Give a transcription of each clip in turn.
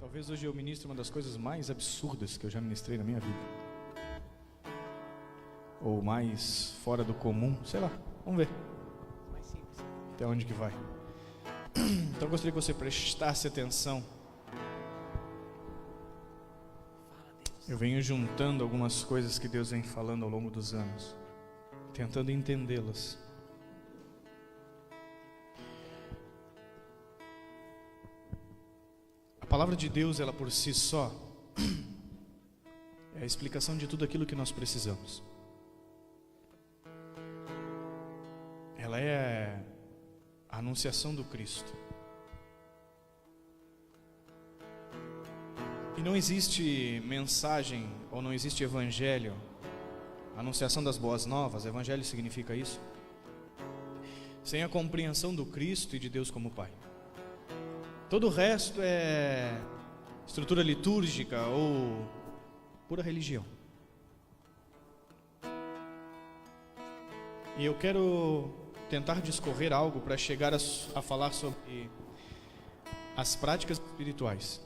Talvez hoje eu ministre uma das coisas mais absurdas que eu já ministrei na minha vida. Ou mais fora do comum, sei lá, vamos ver. Mais simples. Até onde que vai. Então eu gostaria que você prestasse atenção. Fala, Deus. Eu venho juntando algumas coisas que Deus vem falando ao longo dos anos, tentando entendê-las. A palavra de Deus, ela por si só, é a explicação de tudo aquilo que nós precisamos. Ela é a anunciação do Cristo. E não existe mensagem, ou não existe evangelho, anunciação das boas novas, evangelho significa isso, sem a compreensão do Cristo e de Deus como Pai. Todo o resto é estrutura litúrgica ou pura religião. E eu quero tentar discorrer algo para chegar a falar sobre as práticas espirituais.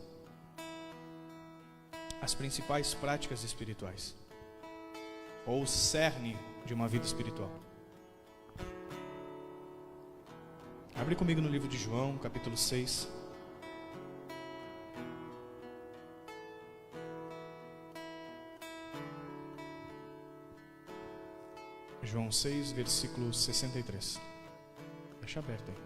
As principais práticas espirituais, ou o cerne de uma vida espiritual. Abre comigo no livro de João, capítulo 6. João 6, versículo 63. Deixa aberto aí.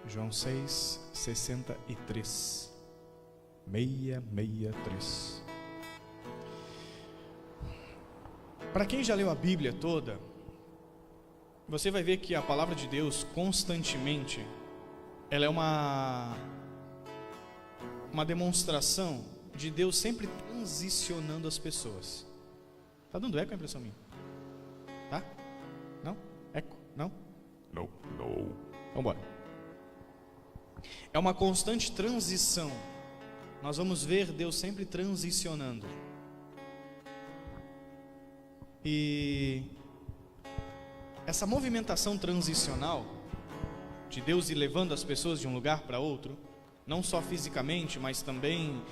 João 6, 63. 663. Para quem já leu a Bíblia toda, você vai ver que a palavra de Deus constantemente, ela é uma demonstração de Deus sempre transicionando as pessoas. Tá dando eco, a impressão minha? Tá? Não? Eco? Não? Não. Vamos embora. É uma constante transição. Nós vamos ver Deus sempre transicionando. E essa movimentação transicional de Deus ir levando as pessoas de um lugar para outro, não só fisicamente, mas também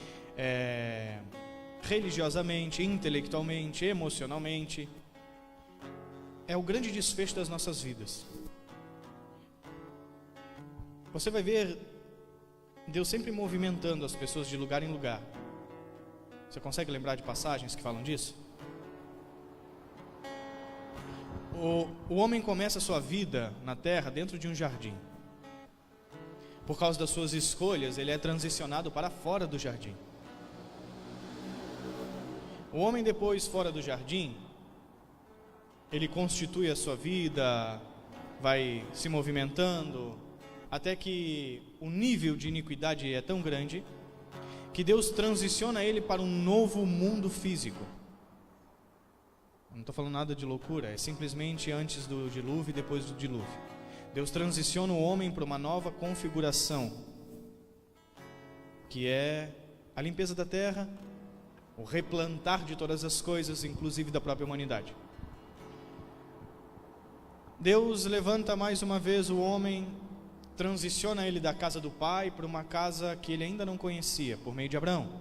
religiosamente, intelectualmente, emocionalmente, é o grande desfecho das nossas vidas. Você vai ver Deus sempre movimentando as pessoas de lugar em lugar. Você consegue lembrar de passagens que falam disso? O homem começa a sua vida na terra dentro de um jardim. Por causa das suas escolhas, ele é transicionado para fora do jardim. O homem depois, fora do jardim, ele constitui a sua vida, vai se movimentando, até que o nível de iniquidade é tão grande que Deus transiciona ele para um novo mundo físico. Não estou falando nada de loucura, é simplesmente antes do dilúvio e depois do dilúvio. Deus transiciona o homem para uma nova configuração, que é a limpeza da terra, o replantar de todas as coisas, inclusive da própria humanidade. Deus levanta mais uma vez o homem, transiciona ele da casa do pai para uma casa que ele ainda não conhecia, por meio de Abraão.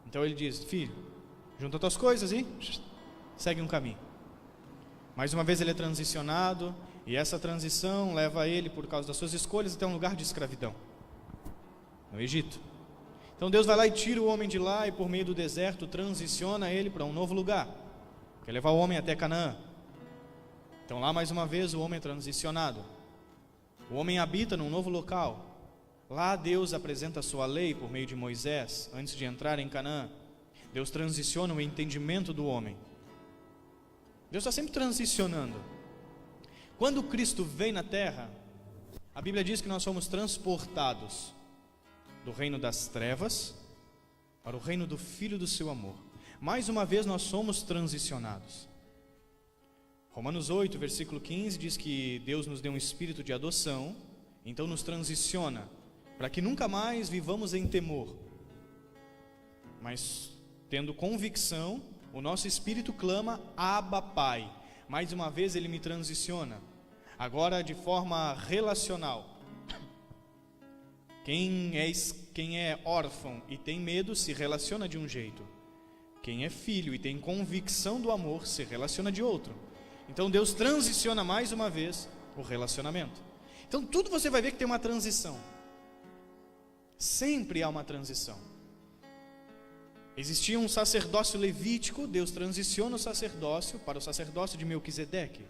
Então ele diz: filho, junta tuas coisas e segue um caminho. Mais uma vez ele é transicionado, e essa transição leva ele, por causa das suas escolhas, até um lugar de escravidão, no Egito. Então Deus vai lá e tira o homem de lá, e por meio do deserto transiciona ele para um novo lugar, quer levar o homem até Canaã. Então lá mais uma vez o homem é transicionado. O homem habita num novo local. Lá Deus apresenta a sua lei por meio de Moisés, antes de entrar em Canaã. Deus transiciona o entendimento do homem. Deus está sempre transicionando. Quando Cristo vem na terra, a Bíblia diz que nós somos transportados do reino das trevas para o reino do Filho do seu amor. Mais uma vez nós somos transicionados. Romanos 8, versículo 15 diz que Deus nos deu um espírito de adoção, então nos transiciona, para que nunca mais vivamos em temor, mas tendo convicção, o nosso espírito clama: Abba, Pai. Mais uma vez ele me transiciona, agora de forma relacional. Quem é órfão e tem medo se relaciona de um jeito. Quem é filho e tem convicção do amor se relaciona de outro. Então Deus transiciona mais uma vez o relacionamento. Então tudo você vai ver que tem uma transição. Sempre há uma transição. Existia um sacerdócio levítico, Deus transiciona o sacerdócio para o sacerdócio de Melquisedeque.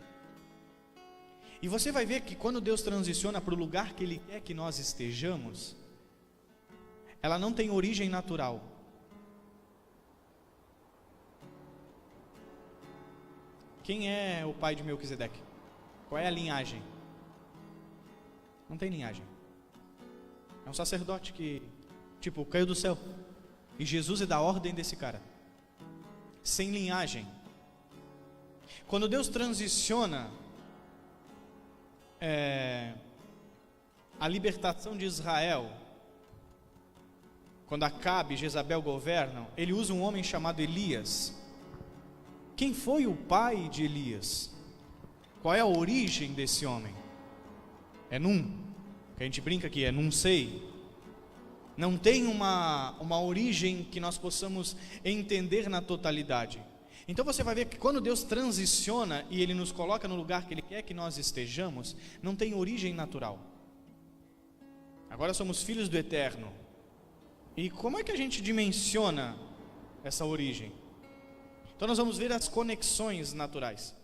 E você vai ver que quando Deus transiciona para o lugar que Ele quer que nós estejamos, ela não tem origem natural. Quem é o pai de Melquisedeque? Qual é a linhagem? Não tem linhagem. É um sacerdote que, caiu do céu. E Jesus é da ordem desse cara. Sem linhagem. Quando Deus transiciona a libertação de Israel, quando Acabe e Jezabel governam, ele usa um homem chamado Elias. Quem foi o pai de Elias? Qual é a origem desse homem? É Num, que a gente brinca aqui, é Num sei. Não tem uma origem que nós possamos entender na totalidade. Então você vai ver que quando Deus transiciona e Ele nos coloca no lugar que Ele quer que nós estejamos, não tem origem natural. Agora somos filhos do Eterno. E como é que a gente dimensiona essa origem? Então nós vamos ver as conexões naturais.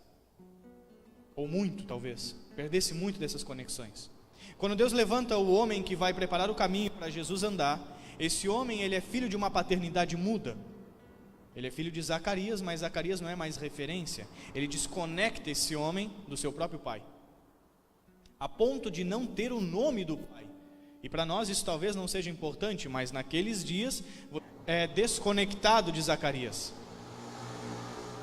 Ou muito, talvez. Perdesse muito dessas conexões. Quando Deus levanta o homem que vai preparar o caminho para Jesus andar, esse homem ele é filho de uma paternidade muda. Ele é filho de Zacarias, mas Zacarias não é mais referência. Ele desconecta esse homem do seu próprio pai, a ponto de não ter o nome do pai. E para nós isso talvez não seja importante, mas naqueles dias é desconectado de Zacarias.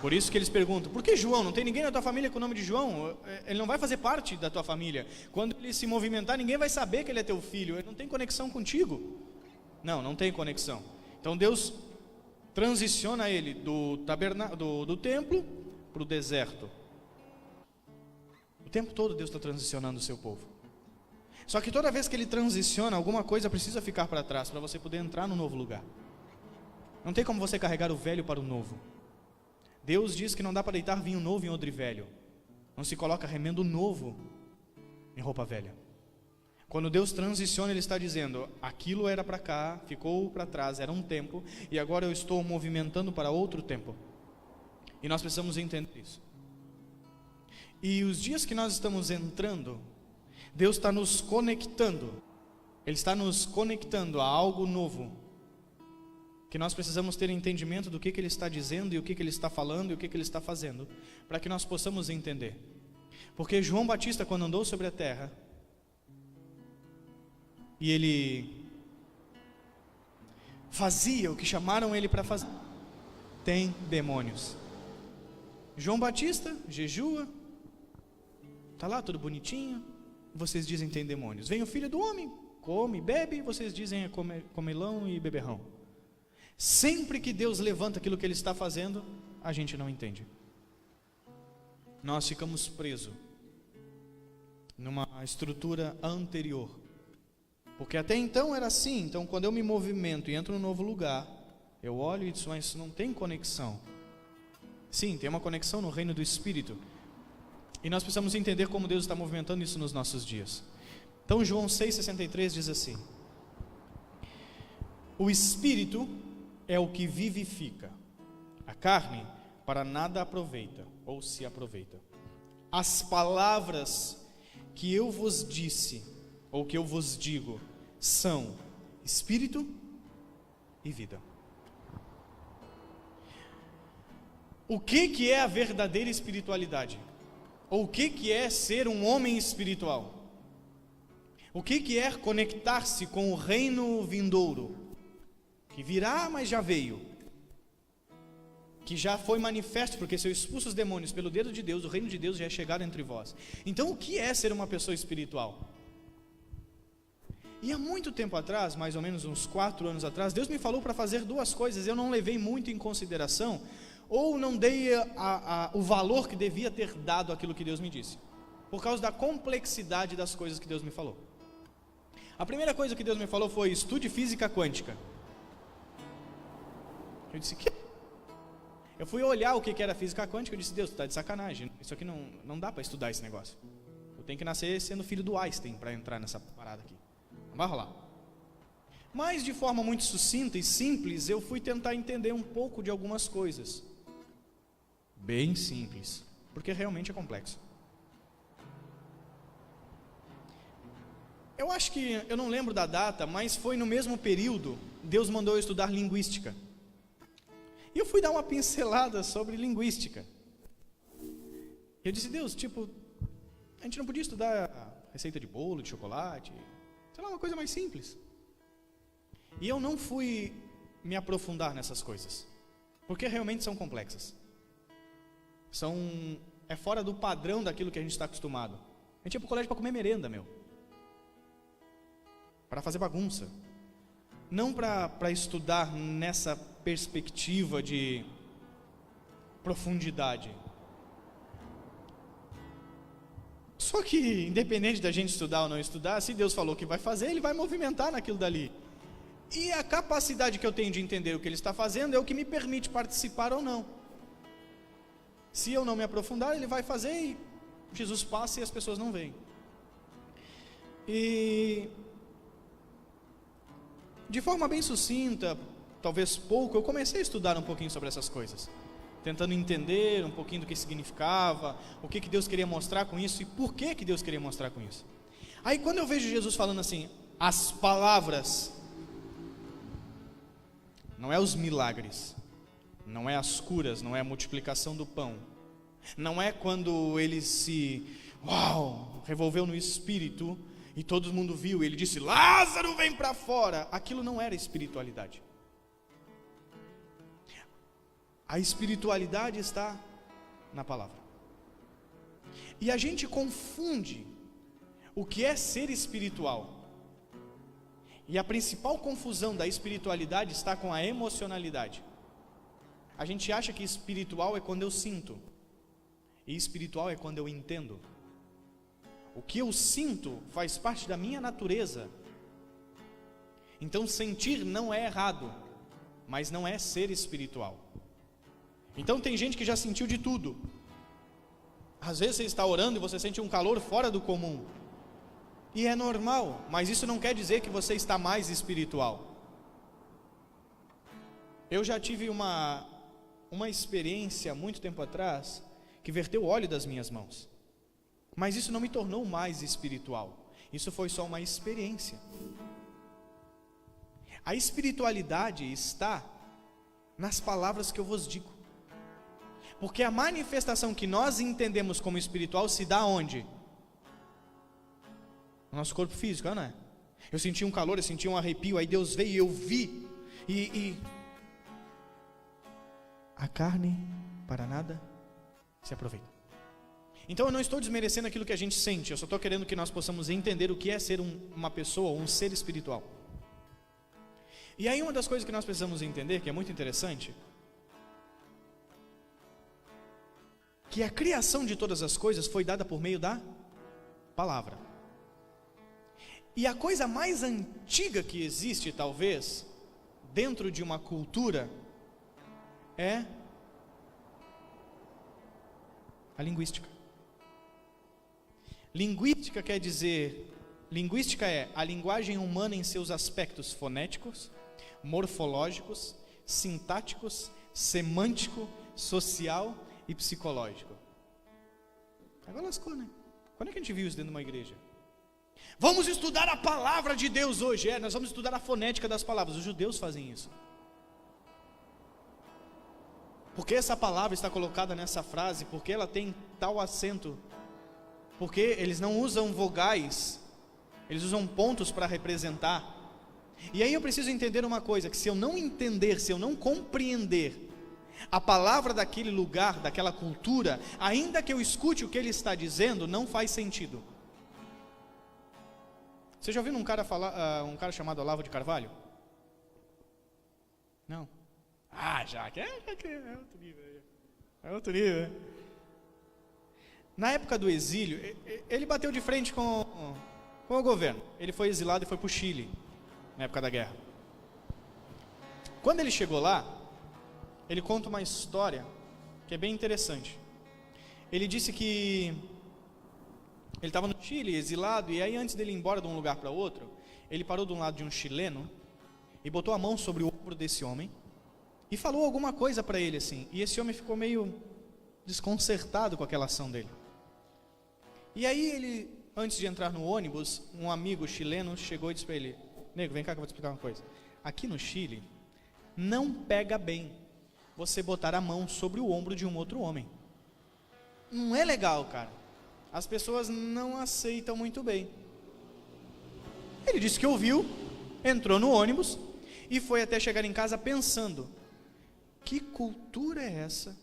Por isso que eles perguntam, por que João? Não tem ninguém na tua família com o nome de João? Ele não vai fazer parte da tua família. Quando ele se movimentar, ninguém vai saber que ele é teu filho. Ele não tem conexão contigo. Não tem conexão. Então Deus transiciona ele do templo para o deserto. O tempo todo Deus está transicionando o seu povo. Só que toda vez que Ele transiciona, alguma coisa precisa ficar para trás, para você poder entrar no novo lugar. Não tem como você carregar o velho para o novo. Deus diz que não dá para deitar vinho novo em odre velho. Não se coloca remendo novo em roupa velha. Quando Deus transiciona, Ele está dizendo, aquilo era para cá, ficou para trás, era um tempo, e agora eu estou movimentando para outro tempo. E nós precisamos entender isso. E os dias que nós estamos entrando, Deus está nos conectando. Ele está nos conectando a algo novo, que nós precisamos ter entendimento do que Ele está dizendo, e o que Ele está falando, e o que Ele está fazendo, para que nós possamos entender. Porque João Batista, quando andou sobre a terra, e ele fazia o que chamaram ele para fazer, tem demônios. João Batista jejua, está lá tudo bonitinho, vocês dizem tem demônios. Vem o Filho do Homem, come, bebe, vocês dizem é comelão e beberrão. Sempre que Deus levanta aquilo que Ele está fazendo, a gente não entende. Nós ficamos presos numa estrutura anterior. Porque até então era assim. Então quando eu me movimento e entro num novo lugar, eu olho e digo, mas isso não tem conexão. Sim, tem uma conexão no reino do Espírito. E nós precisamos entender como Deus está movimentando isso nos nossos dias. Então João 6,63 diz assim: o Espírito é o que vivifica, a carne para nada aproveita, ou se aproveita. As palavras que eu vos disse, ou que eu vos digo, são Espírito e vida. O que é a verdadeira espiritualidade? Ou o que é ser um homem espiritual? O que é conectar-se com o reino vindouro? Que virá, mas já veio. Que já foi manifesto, porque se eu expulso os demônios pelo dedo de Deus, o reino de Deus já é chegado entre vós. Então o que é ser uma pessoa espiritual? E há muito tempo atrás, mais ou menos uns 4 anos atrás, Deus me falou para fazer 2 coisas. Eu não levei muito em consideração, ou não dei o valor que devia ter dado àquilo que Deus me disse, por causa da complexidade das coisas que Deus me falou. A primeira coisa que Deus me falou foi: estude física quântica. Eu disse: quê? Eu fui olhar o que era física quântica. Eu disse: Deus, tu está de sacanagem. Isso aqui não dá para estudar esse negócio. Eu tenho que nascer sendo filho do Einstein para entrar nessa parada aqui. Não vai rolar. Mas de forma muito sucinta e simples, eu fui tentar entender um pouco de algumas coisas. Bem simples, porque realmente é complexo. Eu acho que, eu não lembro da data, mas foi no mesmo período, Deus mandou eu estudar linguística. E eu fui dar uma pincelada sobre linguística. Eu disse: Deus, a gente não podia estudar receita de bolo, de chocolate, sei lá, uma coisa mais simples. E eu não fui me aprofundar nessas coisas, porque realmente são complexas. É fora do padrão daquilo que a gente está acostumado. A gente ia para o colégio para comer merenda, para fazer bagunça. Não para estudar nessa perspectiva de profundidade. Só que, independente da gente estudar ou não estudar, se Deus falou que vai fazer, Ele vai movimentar naquilo dali. E a capacidade que eu tenho de entender o que Ele está fazendo é o que me permite participar ou não. Se eu não me aprofundar, Ele vai fazer e Jesus passa e as pessoas não veem. E de forma bem sucinta, talvez pouco, eu comecei a estudar um pouquinho sobre essas coisas, tentando entender um pouquinho do que significava, o que Deus queria mostrar com isso e por que Deus queria mostrar com isso. Aí quando eu vejo Jesus falando assim, as palavras, não é os milagres, não é as curas, não é a multiplicação do pão, não é quando ele revolveu no espírito e todo mundo viu, ele disse: Lázaro, vem para fora. Aquilo não era espiritualidade. A espiritualidade está na palavra. E a gente confunde o que é ser espiritual. E a principal confusão da espiritualidade está com a emocionalidade. A gente acha que espiritual é quando eu sinto, e espiritual é quando eu entendo. O que eu sinto faz parte da minha natureza. Então sentir não é errado, mas não é ser espiritual. Então tem gente que já sentiu de tudo. Às vezes você está orando e você sente um calor fora do comum. E é normal, mas isso não quer dizer que você está mais espiritual. Eu já tive uma experiência muito tempo atrás que verteu óleo das minhas mãos. Mas isso não me tornou mais espiritual. Isso foi só uma experiência. A espiritualidade está nas palavras que eu vos digo. Porque a manifestação que nós entendemos como espiritual se dá onde? No nosso corpo físico, não é? Eu senti um calor, eu senti um arrepio, aí Deus veio e eu vi. E a carne para nada se aproveita. Então eu não estou desmerecendo aquilo que a gente sente, eu só estou querendo que nós possamos entender o que é ser uma pessoa, um ser espiritual. E aí uma das coisas que nós precisamos entender, que é muito interessante, que a criação de todas as coisas foi dada por meio da palavra. E a coisa mais antiga que existe, talvez, dentro de uma cultura, é a linguística. Linguística é a linguagem humana em seus aspectos fonéticos, morfológicos, sintáticos, semântico, social e psicológico. Agora lascou, né? Quando é que a gente viu isso dentro de uma igreja? Vamos estudar a palavra de Deus hoje. Nós vamos estudar a fonética das palavras. Os judeus fazem isso. Porque essa palavra está colocada nessa frase? Porque ela tem tal acento? Porque eles não usam vogais, eles usam pontos para representar. E aí eu preciso entender uma coisa, que se eu não entender, se eu não compreender a palavra daquele lugar, daquela cultura, ainda que eu escute o que ele está dizendo, não faz sentido. Você já ouviu um cara chamado Olavo de Carvalho? Não? Já, que é outro nível. É outro nível. Na época do exílio, ele bateu de frente com com o governo. Ele foi exilado e foi para o Chile, na época da guerra. Quando ele chegou lá, ele conta uma história que é bem interessante. Ele disse que ele estava no Chile, exilado, e aí antes dele ir embora de um lugar para outro, ele parou de um lado de um chileno e botou a mão sobre o ombro desse homem e falou alguma coisa para ele assim. E esse homem ficou meio desconcertado com aquela ação dele. E aí ele, antes de entrar no ônibus, um amigo chileno chegou e disse para ele: nego, vem cá que eu vou te explicar uma coisa. Aqui no Chile, não pega bem você botar a mão sobre o ombro de um outro homem. Não é legal, cara. As pessoas não aceitam muito bem. Ele disse que ouviu, entrou no ônibus e foi até chegar em casa pensando: que cultura é essa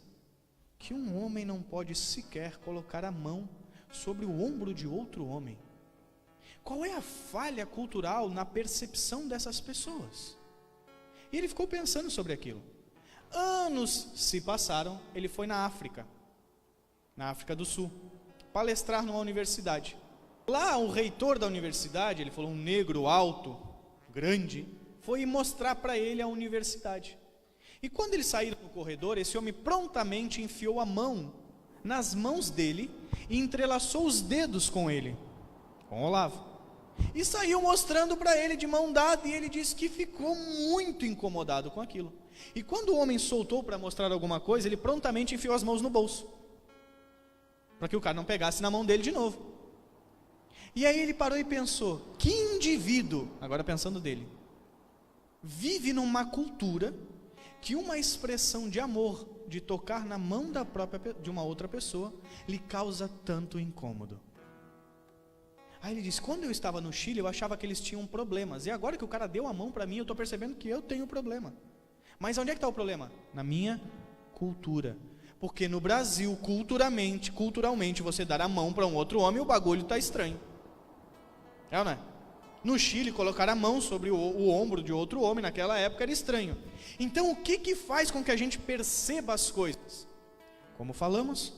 que um homem não pode sequer colocar a mão sobre o ombro de outro homem? Qual é a falha cultural na percepção dessas pessoas? E ele ficou pensando sobre aquilo. Anos se passaram, ele foi na África do Sul, palestrar numa universidade. Lá o reitor da universidade, ele falou, um negro alto, grande, foi mostrar para ele a universidade. E quando eles saíram no corredor, esse homem prontamente enfiou a mão nas mãos dele e entrelaçou os dedos com ele, com Olavo. E saiu mostrando para ele de mão dada, e ele disse que ficou muito incomodado com aquilo. E quando o homem soltou para mostrar alguma coisa, ele prontamente enfiou as mãos no bolso, para que o cara não pegasse na mão dele de novo. E aí ele parou e pensou: que indivíduo, agora pensando dele, vive numa cultura que uma expressão de amor, de tocar na mão de uma outra pessoa, lhe causa tanto incômodo. Aí ele disse: quando eu estava no Chile, eu achava que eles tinham problemas, e agora que o cara deu a mão para mim, eu estou percebendo que eu tenho problema. Mas onde é que está o problema? Na minha cultura. Porque no Brasil, culturalmente, você dar a mão para um outro homem, o bagulho está estranho. É ou não é? No Chile, colocar a mão sobre o ombro de outro homem naquela época era estranho. Então o que faz com que a gente perceba as coisas? Como falamos,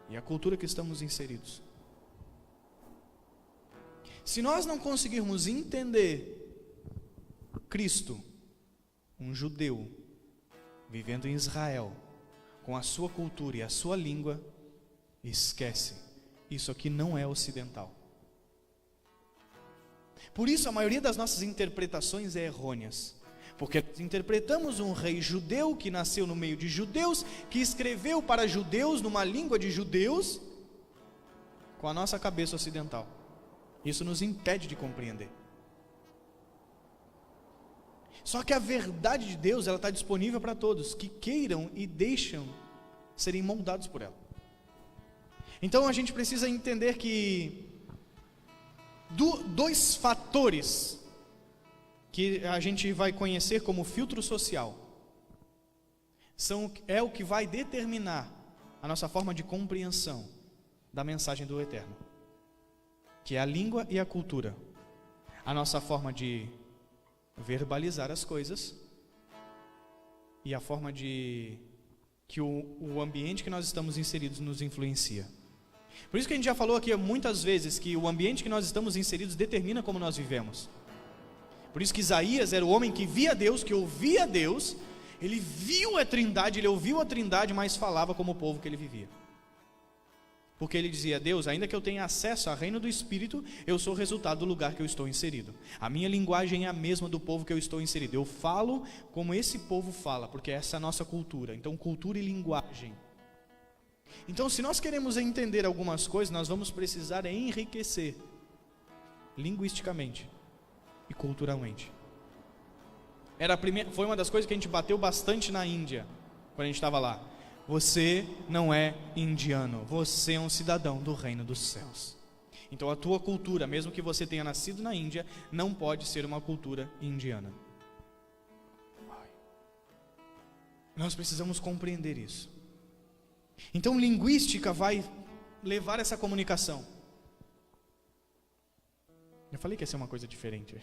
e a cultura que estamos inseridos. Se nós não conseguirmos entender Cristo, um judeu, vivendo em Israel, com a sua cultura e a sua língua, esquece, isso aqui não é ocidental. Por isso a maioria das nossas interpretações é errôneas, porque nós interpretamos um rei judeu que nasceu no meio de judeus, que escreveu para judeus numa língua de judeus, com a nossa cabeça ocidental. Isso nos impede de compreender. Só que a verdade de Deus, ela está disponível para todos que queiram e deixam serem moldados por ela. Então a gente precisa entender que dois fatores que a gente vai conhecer como filtro social é o que vai determinar a nossa forma de compreensão da mensagem do Eterno, que é a língua e a cultura, a nossa forma de verbalizar as coisas e a forma que o ambiente que nós estamos inseridos nos influencia. Por isso que a gente já falou aqui muitas vezes que o ambiente que nós estamos inseridos determina como nós vivemos. Por isso que Isaías era o homem que via Deus, que ouvia Deus, ele viu a Trindade, ele ouviu a Trindade, mas falava como o povo que ele vivia. Porque ele dizia: Deus, ainda que eu tenha acesso ao reino do Espírito, eu sou resultado do lugar que eu estou inserido. A minha linguagem é a mesma do povo que eu estou inserido. Eu falo como esse povo fala, porque essa é a nossa cultura. Então, cultura e linguagem. Então, se nós queremos entender algumas coisas, nós vamos precisar enriquecer linguisticamente e culturalmente. Foi uma das coisas que a gente bateu bastante na Índia, quando a gente estava lá. Você não é indiano, você é um cidadão do reino dos céus. Então a tua cultura, mesmo que você tenha nascido na Índia, não pode ser uma cultura indiana. Nós precisamos compreender isso. Então linguística vai levar essa comunicação. Eu falei que ia ser uma coisa diferente.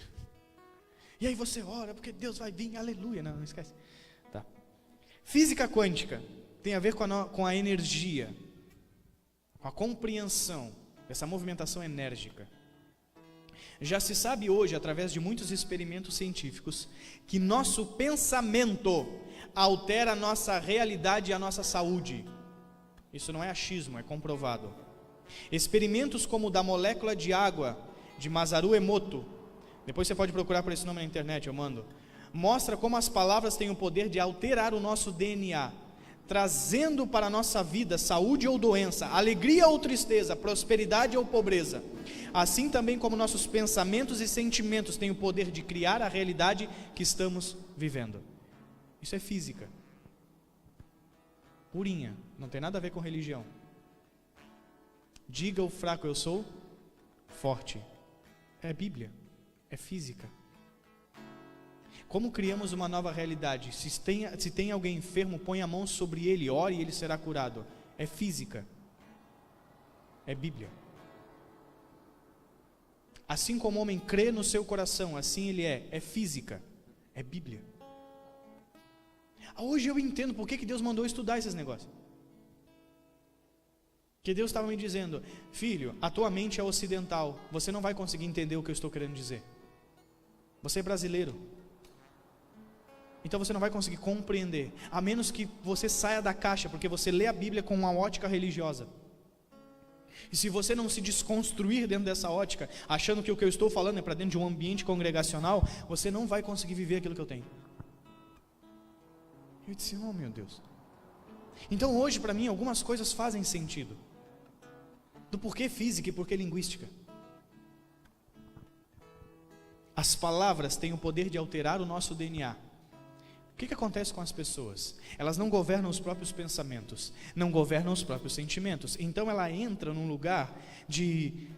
E aí você ora, porque Deus vai vir, aleluia. Não esquece. Tá. Física quântica tem a ver com a energia, com a compreensão dessa movimentação enérgica. Já se sabe hoje, através de muitos experimentos científicos, que nosso pensamento altera a nossa realidade e a nossa saúde. Isso não é achismo, é comprovado. Experimentos como o da molécula de água de Masaru Emoto, depois você pode procurar por esse nome na internet, eu mando, mostra como as palavras têm o poder de alterar o nosso DNA, trazendo para a nossa vida saúde ou doença, alegria ou tristeza, prosperidade ou pobreza. Assim também como nossos pensamentos e sentimentos têm o poder de criar a realidade que estamos vivendo. Isso é física purinha, não tem nada a ver com religião. Diga o fraco eu sou forte. É Bíblia, é física. Como criamos uma nova realidade? Se tem alguém enfermo, põe a mão sobre ele, ore e ele será curado. É física, é Bíblia. Assim como o homem crê no seu coração, assim ele é física, é Bíblia. Hoje eu entendo por que Deus mandou estudar esses negócios. Que Deus estava me dizendo: filho, a tua mente é ocidental, você não vai conseguir entender o que eu estou querendo dizer. Você é brasileiro, então você não vai conseguir compreender, a menos que você saia da caixa, porque você lê a Bíblia com uma ótica religiosa. E se você não se desconstruir dentro dessa ótica, achando que o que eu estou falando é para dentro de um ambiente congregacional, você não vai conseguir viver aquilo que eu tenho. Eu disse: oh meu Deus. Então hoje para mim algumas coisas fazem sentido, do porquê física e porquê linguística. As palavras têm o poder de alterar o nosso DNA. O que acontece com as pessoas? Elas não governam os próprios pensamentos, não governam os próprios sentimentos. Então ela entra num lugar de,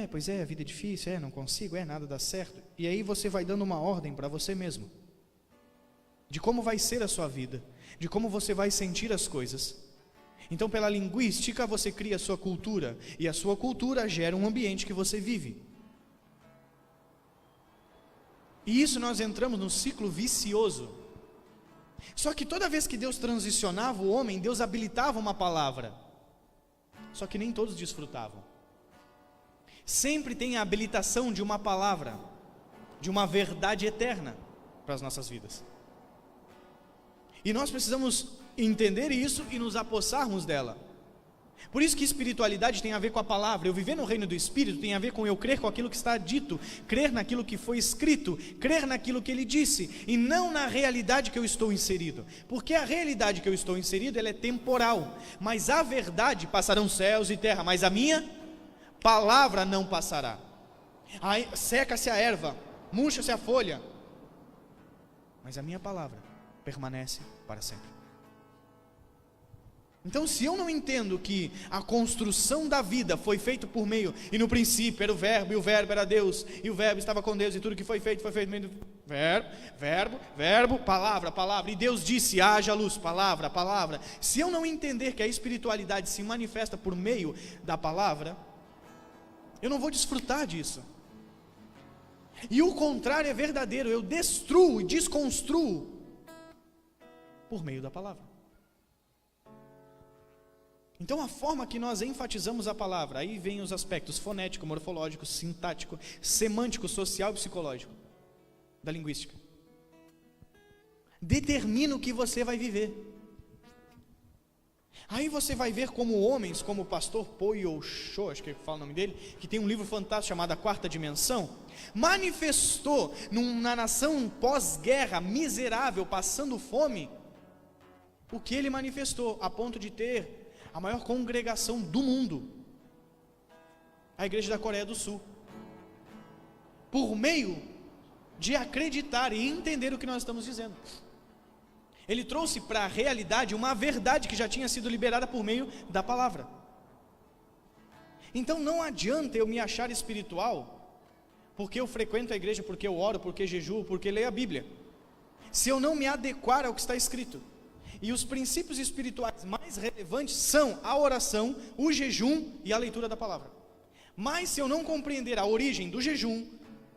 pois é, a vida é difícil, não consigo, nada dá certo. E aí você vai dando uma ordem para você mesmo, de como vai ser a sua vida, de como você vai sentir as coisas. Então pela linguística você cria a sua cultura, e a sua cultura gera um ambiente que você vive. E isso nós entramos num ciclo vicioso. Só que toda vez que Deus transicionava o homem, Deus habilitava uma palavra. Só que nem todos desfrutavam. Sempre tem a habilitação de uma palavra, de uma verdade eterna para as nossas vidas. E nós precisamos entender isso e nos apossarmos dela. Por isso que espiritualidade tem a ver com a palavra. Eu viver no reino do Espírito tem a ver com eu crer com aquilo que está dito, crer naquilo que foi escrito, crer naquilo que ele disse, e não na realidade que eu estou inserido. Porque a realidade que eu estou inserido, ela é temporal, mas a verdade, passarão céus e terra, mas a minha palavra não passará. Aí seca-se a erva, murcha-se a folha, mas a minha palavra permanece para sempre. Então, se eu não entendo que a construção da vida foi feita por meio, e no princípio era o verbo, e o verbo era Deus, e o verbo estava com Deus, e tudo que foi feito por meio do verbo, palavra, e Deus disse: haja luz, palavra. Se eu não entender que a espiritualidade se manifesta por meio da palavra, eu não vou desfrutar disso. E o contrário é verdadeiro, eu destruo e desconstruo por meio da palavra. Então a forma que nós enfatizamos a palavra, aí vem os aspectos fonético, morfológico, sintático, semântico, social e psicológico da linguística. Determina o que você vai viver. Aí você vai ver como homens, como o pastor Poyo Cho, acho que fala o nome dele, que tem um livro fantástico chamado A Quarta Dimensão, manifestou na nação pós-guerra, miserável, passando fome, o que ele manifestou, a ponto de ter a maior congregação do mundo, a igreja da Coreia do Sul, por meio de acreditar e entender o que nós estamos dizendo. Ele trouxe para a realidade uma verdade que já tinha sido liberada por meio da palavra. Então não adianta eu me achar espiritual porque eu frequento a igreja, porque eu oro, porque jejuo, porque leio a Bíblia, se eu não me adequar ao que está escrito. E os princípios espirituais mais relevantes são a oração, o jejum e a leitura da palavra. Mas se eu não compreender a origem do jejum,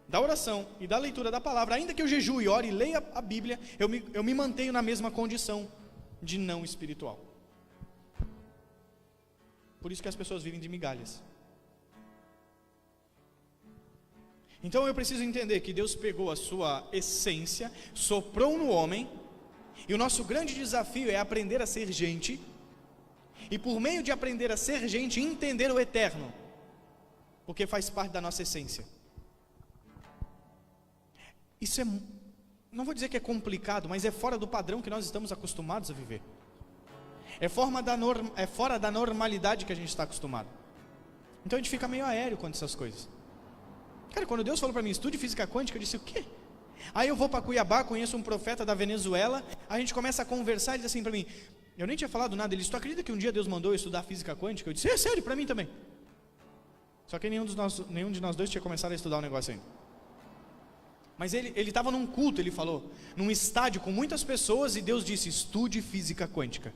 da oração e da leitura da palavra, ainda que eu jejue, ore e leia a Bíblia, eu me mantenho na mesma condição de não espiritual. Por isso que as pessoas vivem de migalhas. Então eu preciso entender que Deus pegou a sua essência, soprou no homem, e o nosso grande desafio é aprender a ser gente, e por meio de aprender a ser gente, entender o eterno, porque faz parte da nossa essência. Isso é, não vou dizer que é complicado, mas é fora do padrão que nós estamos acostumados a viver. É fora da normalidade que a gente está acostumado. Então a gente fica meio aéreo com essas coisas. Cara, quando Deus falou para mim, estude física quântica, eu disse, o quê? Aí eu vou para Cuiabá, conheço um profeta da Venezuela, a gente começa a conversar, ele diz assim para mim, eu nem tinha falado nada, ele disse, tu acredita que um dia Deus mandou eu estudar física quântica? Eu disse, é sério, para mim também. Só que nenhum de nós dois tinha começado a estudar o negócio ainda. Mas ele estava num culto, ele falou, num estádio com muitas pessoas, e Deus disse, estude física quântica.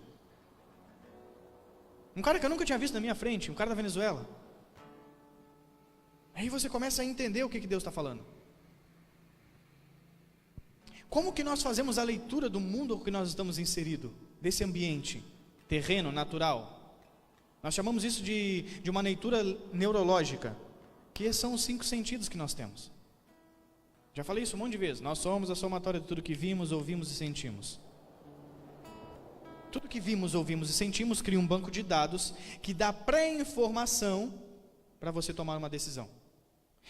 Um cara que eu nunca tinha visto na minha frente, um cara da Venezuela. Aí você começa a entender o que Deus está falando. Como que nós fazemos a leitura do mundo que nós estamos inseridos? Desse ambiente terreno, natural. Nós chamamos isso de uma leitura neurológica, que são os 5 sentidos que nós temos. Já falei isso um monte de vezes. Nós somos a somatória de tudo que vimos, ouvimos e sentimos. Tudo que vimos, ouvimos e sentimos cria um banco de dados que dá pré-informação para você tomar uma decisão.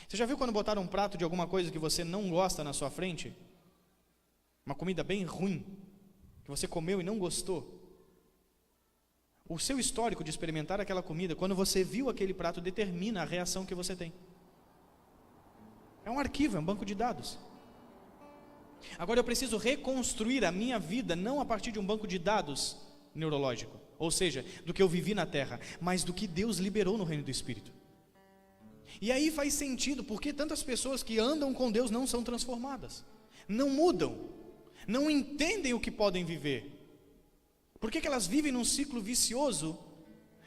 Você já viu quando botaram um prato de alguma coisa que você não gosta na sua frente? Uma comida bem ruim, que você comeu e não gostou. O seu histórico de experimentar aquela comida, quando você viu aquele prato, determina a reação que você tem. É um arquivo, é um banco de dados. Agora eu preciso reconstruir a minha vida, não a partir de um banco de dados neurológico, ou seja, do que eu vivi na terra, mas do que Deus liberou no reino do Espírito. E aí faz sentido, porque tantas pessoas que andam com Deus não são transformadas, não mudam, não entendem o que podem viver. Por que elas vivem num ciclo vicioso?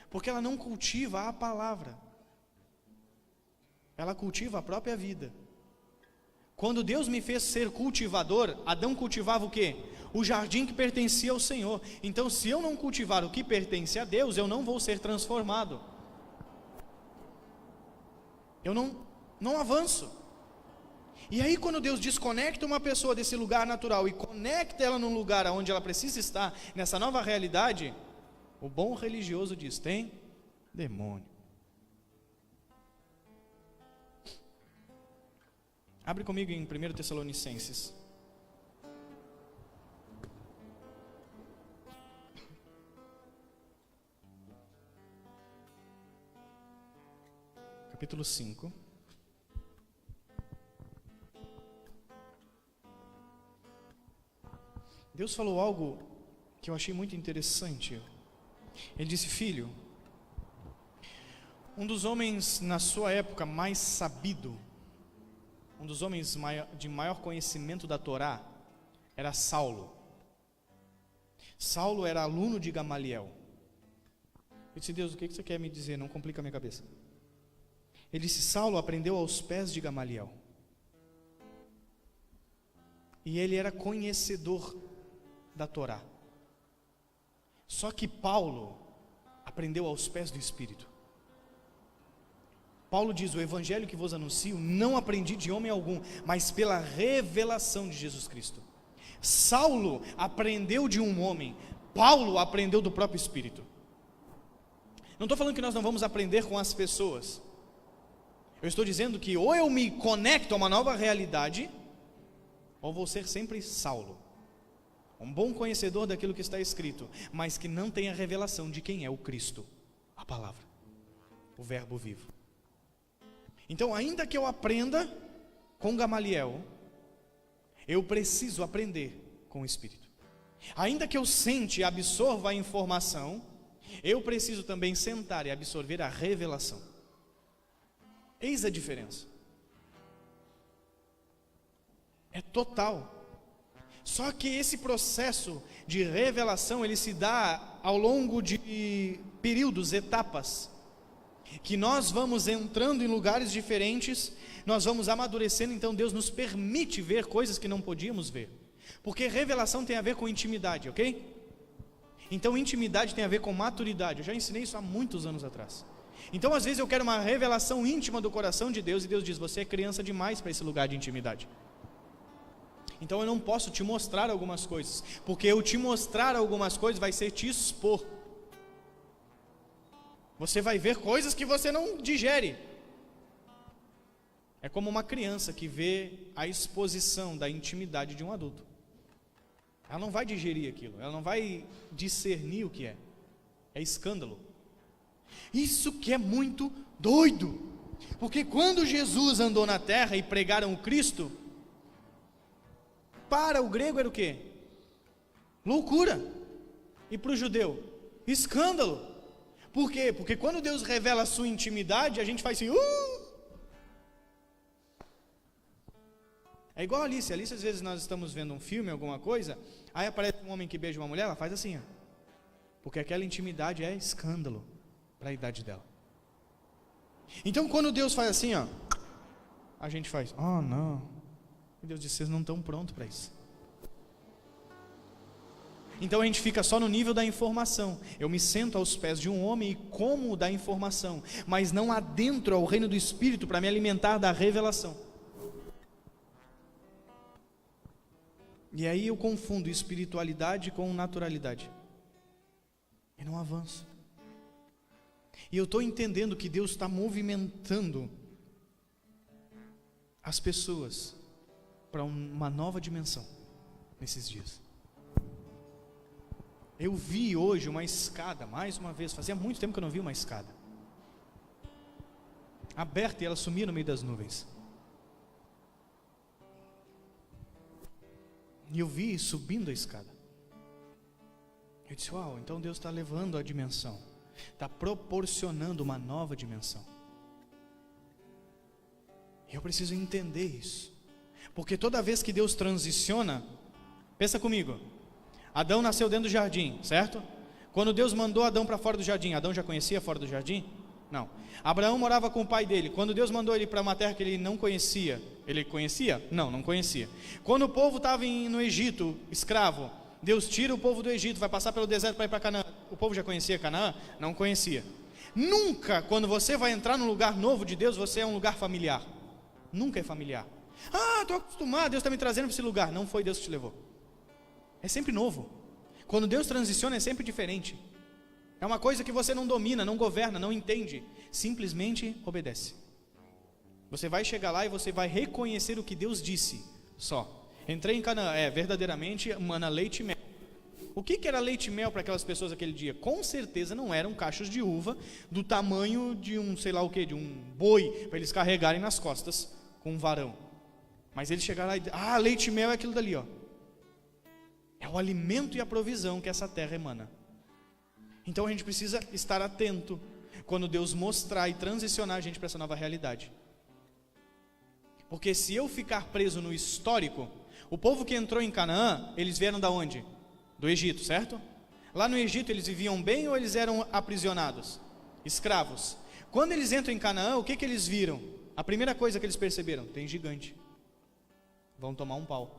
Porque ela não cultiva a palavra, ela cultiva a própria vida. Quando Deus me fez ser cultivador, Adão cultivava o quê? O jardim que pertencia ao Senhor. Então, se eu não cultivar o que pertence a Deus, eu não vou ser transformado. Eu não avanço. E aí, quando Deus desconecta uma pessoa desse lugar natural e conecta ela num lugar onde ela precisa estar, nessa nova realidade, o bom religioso diz, tem demônio. Abre comigo em 1 Tessalonicenses. Capítulo 5. Deus falou algo que eu achei muito interessante. Ele disse, filho, um dos homens na sua época mais sabido, um dos homens de maior conhecimento da Torá, era Saulo. Saulo era aluno de Gamaliel. Eu disse, Deus, o que você quer me dizer? Não complica a minha cabeça. Ele disse, Saulo aprendeu aos pés de Gamaliel. E ele era conhecedor da Torá. Só que Paulo aprendeu aos pés do Espírito. Paulo diz, o evangelho que vos anuncio, não aprendi de homem algum, mas pela revelação de Jesus Cristo. Saulo aprendeu de um homem, Paulo aprendeu do próprio Espírito. Não estou falando que nós não vamos aprender com as pessoas. Eu estou dizendo que ou eu me conecto a uma nova realidade, ou vou ser sempre Saulo. Um bom conhecedor daquilo que está escrito, mas que não tem a revelação de quem é o Cristo, a palavra, o verbo vivo. Então, ainda que eu aprenda com Gamaliel, eu preciso aprender com o Espírito. Ainda que eu sente e absorva a informação, eu preciso também sentar e absorver a revelação. Eis a diferença. É total. Só que esse processo de revelação, ele se dá ao longo de períodos, etapas, que nós vamos entrando em lugares diferentes, nós vamos amadurecendo, então Deus nos permite ver coisas que não podíamos ver, porque revelação tem a ver com intimidade, ok? Então intimidade tem a ver com maturidade, eu já ensinei isso há muitos anos atrás. Então às vezes eu quero uma revelação íntima do coração de Deus, e Deus diz: você é criança demais para esse lugar de intimidade. Então eu não posso te mostrar algumas coisas, porque eu te mostrar algumas coisas vai ser te expor. Você vai ver coisas que você não digere. É como uma criança que vê a exposição da intimidade de um adulto. Ela não vai digerir aquilo, ela não vai discernir o que é. É escândalo. Isso que é muito doido, porque quando Jesus andou na terra e pregaram o Cristo, para o grego era o quê? Loucura. E para o judeu? Escândalo. Por quê? Porque quando Deus revela a sua intimidade, a gente faz assim, É igual a Alice. Às vezes nós estamos vendo um filme, alguma coisa, aí aparece um homem que beija uma mulher, ela faz assim, ó. Porque aquela intimidade é escândalo para a idade dela. Então quando Deus faz assim, ó, a gente faz, não. E Deus diz: vocês não estão prontos para isso. Então a gente fica só no nível da informação. Eu me sento aos pés de um homem e como da informação, mas não adentro ao reino do Espírito para me alimentar da revelação. E aí eu confundo espiritualidade com naturalidade. E não avanço. E eu estou entendendo que Deus está movimentando as pessoas para uma nova dimensão nesses dias. Eu vi hoje uma escada, mais uma vez, fazia muito tempo que eu não vi uma escada aberta e ela sumia no meio das nuvens. E eu vi subindo a escada. Eu disse: uau, então Deus está levando a dimensão, está proporcionando uma nova dimensão. E eu preciso entender isso, porque toda vez que Deus transiciona, pensa comigo, Adão nasceu dentro do jardim, certo? Quando Deus mandou Adão para fora do jardim, Adão já conhecia fora do jardim? Não. Abraão morava com o pai dele. Quando Deus mandou ele para uma terra que ele não conhecia, ele conhecia? Não conhecia. Quando o povo estava no Egito, escravo, Deus tira o povo do Egito, vai passar pelo deserto para ir para Canaã. O povo já conhecia Canaã? Não conhecia. Nunca, quando você vai entrar num lugar novo de Deus, você é um lugar familiar. Nunca é familiar. Estou acostumado, Deus está me trazendo para esse lugar. Não foi Deus que te levou. É sempre novo. Quando Deus transiciona é sempre diferente. É uma coisa que você não domina, não governa, não entende. Simplesmente obedece. Você vai chegar lá e você vai reconhecer o que Deus disse. Só. Entrei em Canaã, verdadeiramente mana leite e mel. O que era leite e mel para aquelas pessoas aquele dia? Com certeza não eram cachos de uva do tamanho de um, sei lá o que, de um boi, para eles carregarem nas costas com um varão. Mas eles chegaram lá e leite e mel é aquilo dali, ó. É o alimento e a provisão que essa terra emana. Então a gente precisa estar atento quando Deus mostrar e transicionar a gente para essa nova realidade. Porque se eu ficar preso no histórico, o povo que entrou em Canaã, eles vieram da onde? Do Egito, certo? Lá no Egito eles viviam bem ou eles eram aprisionados? Escravos. Quando eles entram em Canaã, o que eles viram? A primeira coisa que eles perceberam: tem gigante. Vão tomar um pau.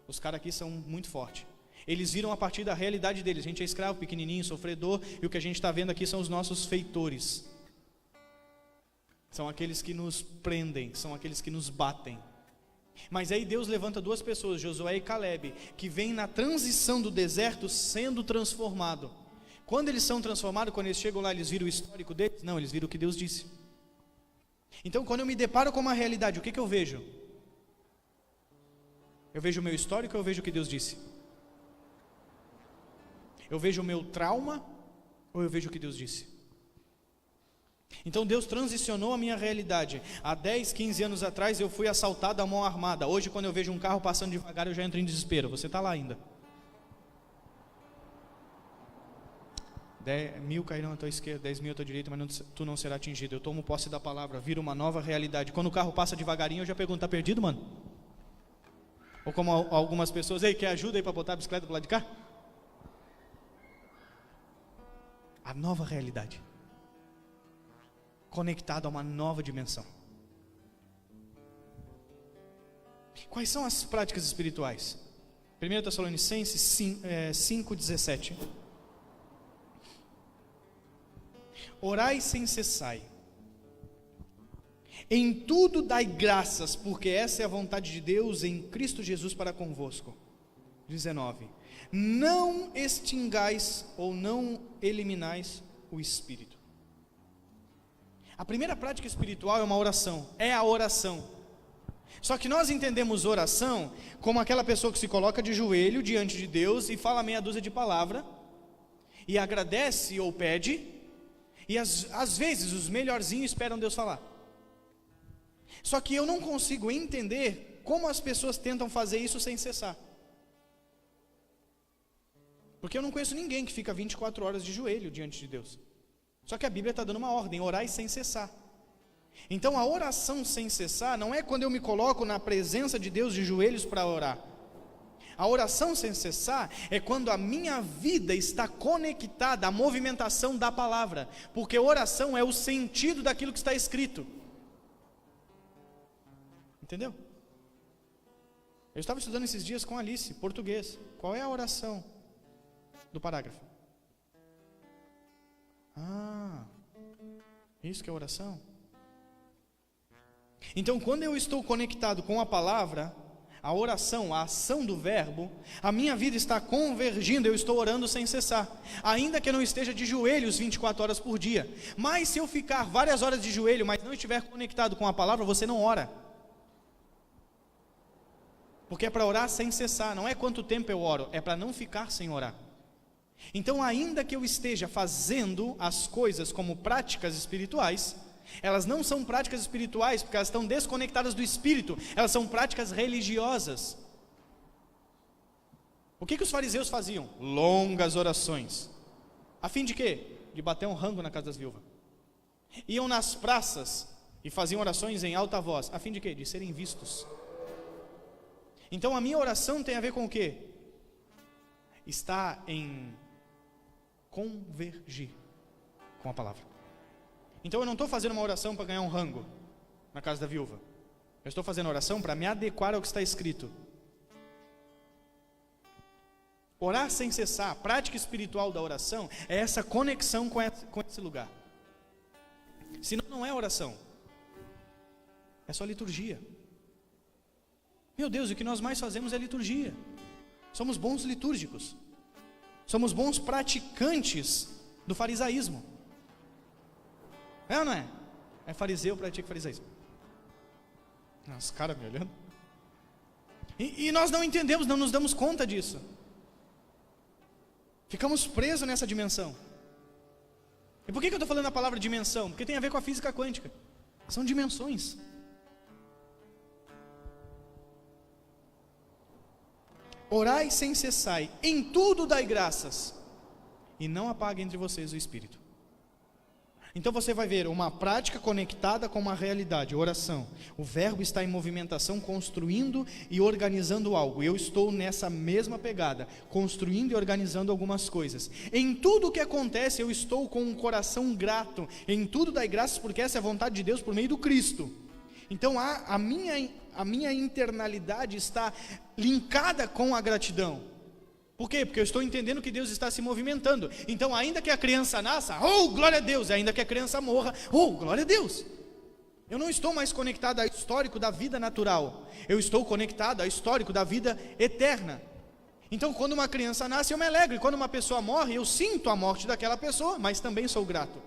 Os caras aqui são muito fortes. Eles viram a partir da realidade deles. A gente é escravo, pequenininho, sofredor, e o que a gente está vendo aqui são os nossos feitores. São aqueles que nos prendem, são aqueles que nos batem. Mas aí Deus levanta duas pessoas, Josué e Caleb, que vêm na transição do deserto sendo transformado. Quando eles são transformados, quando eles chegam lá, eles viram o histórico deles? Não, eles viram o que Deus disse. Então quando eu me deparo com uma realidade, o que eu vejo? Eu vejo o meu histórico ou eu vejo o que Deus disse? Eu vejo o meu trauma ou eu vejo o que Deus disse? Então Deus transicionou a minha realidade. Há 10, 15 anos atrás eu fui assaltado à mão armada. Hoje quando eu vejo um carro passando devagar eu já entro em desespero. Você está lá ainda. 10.000 cairão à tua esquerda, 10.000 à tua direita, mas tu não será atingido. Eu tomo posse da palavra, vira uma nova realidade. Quando o carro passa devagarinho eu já pergunto: está perdido, mano? Ou como algumas pessoas: ei, quer ajuda aí para botar a bicicleta para lado de cá? A nova realidade, conectado a uma nova dimensão. Quais são as práticas espirituais? 1 Tessalonicenses 5:17. Orai sem cessar. Em tudo dai graças, porque essa é a vontade de Deus em Cristo Jesus para convosco. 19. Não extingais ou não eliminais o Espírito. A primeira prática espiritual é uma oração, é a oração. Só que nós entendemos oração como aquela pessoa que se coloca de joelho diante de Deus e fala meia dúzia de palavras, e agradece ou pede, e às vezes os melhorzinhos esperam Deus falar. Só que eu não consigo entender como as pessoas tentam fazer isso sem cessar. Porque eu não conheço ninguém que fica 24 horas de joelho diante de Deus. Só que a Bíblia está dando uma ordem, orai sem cessar. Então a oração sem cessar não é quando eu me coloco na presença de Deus de joelhos para orar. A oração sem cessar é quando a minha vida está conectada à movimentação da palavra. Porque oração é o sentido daquilo que está escrito. Entendeu? Eu estava estudando esses dias com Alice, português. Qual é a oração do parágrafo? Isso que é oração? Então, quando eu estou conectado com a palavra, a oração, a ação do verbo, a minha vida está convergindo, eu estou orando sem cessar, ainda que eu não esteja de joelhos 24 horas por dia. Mas se eu ficar várias horas de joelho, mas não estiver conectado com a palavra, você não ora. Porque é para orar sem cessar, não é quanto tempo eu oro, é para não ficar sem orar. Então, ainda que eu esteja fazendo as coisas como práticas espirituais, elas não são práticas espirituais, porque elas estão desconectadas do Espírito, elas são práticas religiosas. O que os fariseus faziam? Longas orações. A fim de quê? De bater um rango na casa das viúvas. Iam nas praças e faziam orações em alta voz. A fim de quê? De serem vistos. Então a minha oração tem a ver com o quê? Está em convergir com a palavra. Então eu não estou fazendo uma oração para ganhar um rango na casa da viúva. Eu estou fazendo oração para me adequar ao que está escrito. Orar sem cessar, a prática espiritual da oração é essa conexão com esse lugar. Senão não é oração, é só liturgia. Meu Deus, o que nós mais fazemos é liturgia. Somos bons litúrgicos. Somos bons praticantes do farisaísmo. É ou não é? É fariseu, pratica farisaísmo. Os caras me olhando. E nós não entendemos, não nos damos conta disso. Ficamos presos nessa dimensão. E por que eu estou falando a palavra dimensão? Porque tem a ver com a física quântica. São dimensões. Orai sem cessar, em tudo dai graças, e não apague entre vocês o Espírito. Então você vai ver uma prática conectada com uma realidade, oração. O verbo está em movimentação, construindo e organizando algo. Eu estou nessa mesma pegada, construindo e organizando algumas coisas. Em tudo o que acontece, eu estou com um coração grato. Em tudo dai graças, porque essa é a vontade de Deus por meio do Cristo. Então a minha internalidade está linkada com a gratidão. Por quê? Porque eu estou entendendo que Deus está se movimentando. Então, ainda que a criança nasça, oh, glória a Deus. Ainda que a criança morra, oh, glória a Deus. Eu não estou mais conectado ao histórico da vida natural. Eu estou conectado ao histórico da vida eterna. Então, quando uma criança nasce, eu me alegro. E quando uma pessoa morre, eu sinto a morte daquela pessoa, mas também sou grato.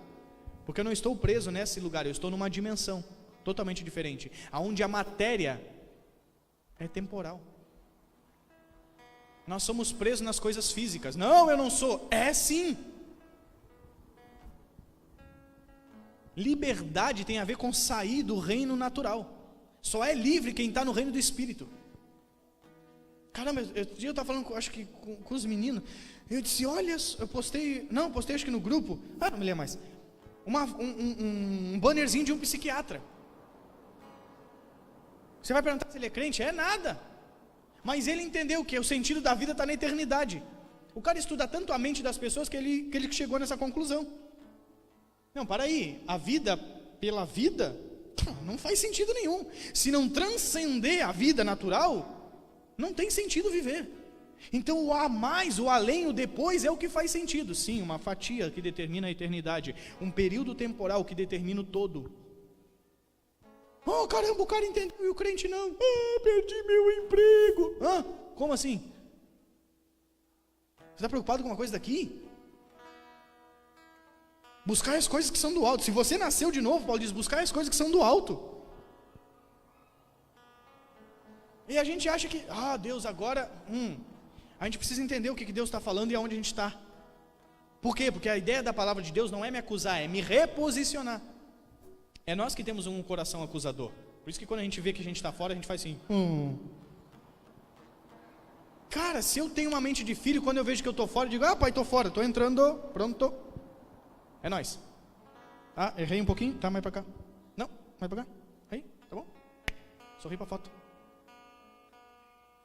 Porque eu não estou preso nesse lugar, eu estou numa dimensão totalmente diferente, onde a matéria é temporal. Nós somos presos nas coisas físicas. Não, eu não sou. É sim. Liberdade tem a ver com sair do reino natural. Só é livre quem está no reino do Espírito. Caramba, eu estava falando, acho que com os meninos. Eu disse, olha, eu postei acho que no grupo, não me lembro mais, um bannerzinho de um psiquiatra. Você vai perguntar se ele é crente? É nada. Mas ele entendeu que o sentido da vida está na eternidade. O cara estuda tanto a mente das pessoas que ele chegou nessa conclusão. Não, para aí, a vida pela vida não faz sentido nenhum. Se não transcender a vida natural, não tem sentido viver. Então o a mais, o além, o depois é o que faz sentido. Sim, uma fatia que determina a eternidade, um período temporal que determina o todo. Oh, caramba, o cara entendeu e o crente não. Ah, perdi meu emprego. Ah, como assim? Você está preocupado com uma coisa daqui? Buscar as coisas que são do alto. Se você nasceu de novo, Paulo diz, buscar as coisas que são do alto. E a gente acha que, Deus, agora, a gente precisa entender o que Deus está falando e aonde a gente está. Por quê? Porque a ideia da palavra de Deus não é me acusar, é me reposicionar. É nós que temos um coração acusador. Por isso que quando a gente vê que a gente está fora, a gente faz assim. Cara, se eu tenho uma mente de filho, quando eu vejo que eu estou fora, eu digo, pai, estou fora, estou entrando, pronto. É nóis. Errei um pouquinho, tá, mais para cá. Não, mais para cá. Aí, tá bom? Sorri para a foto.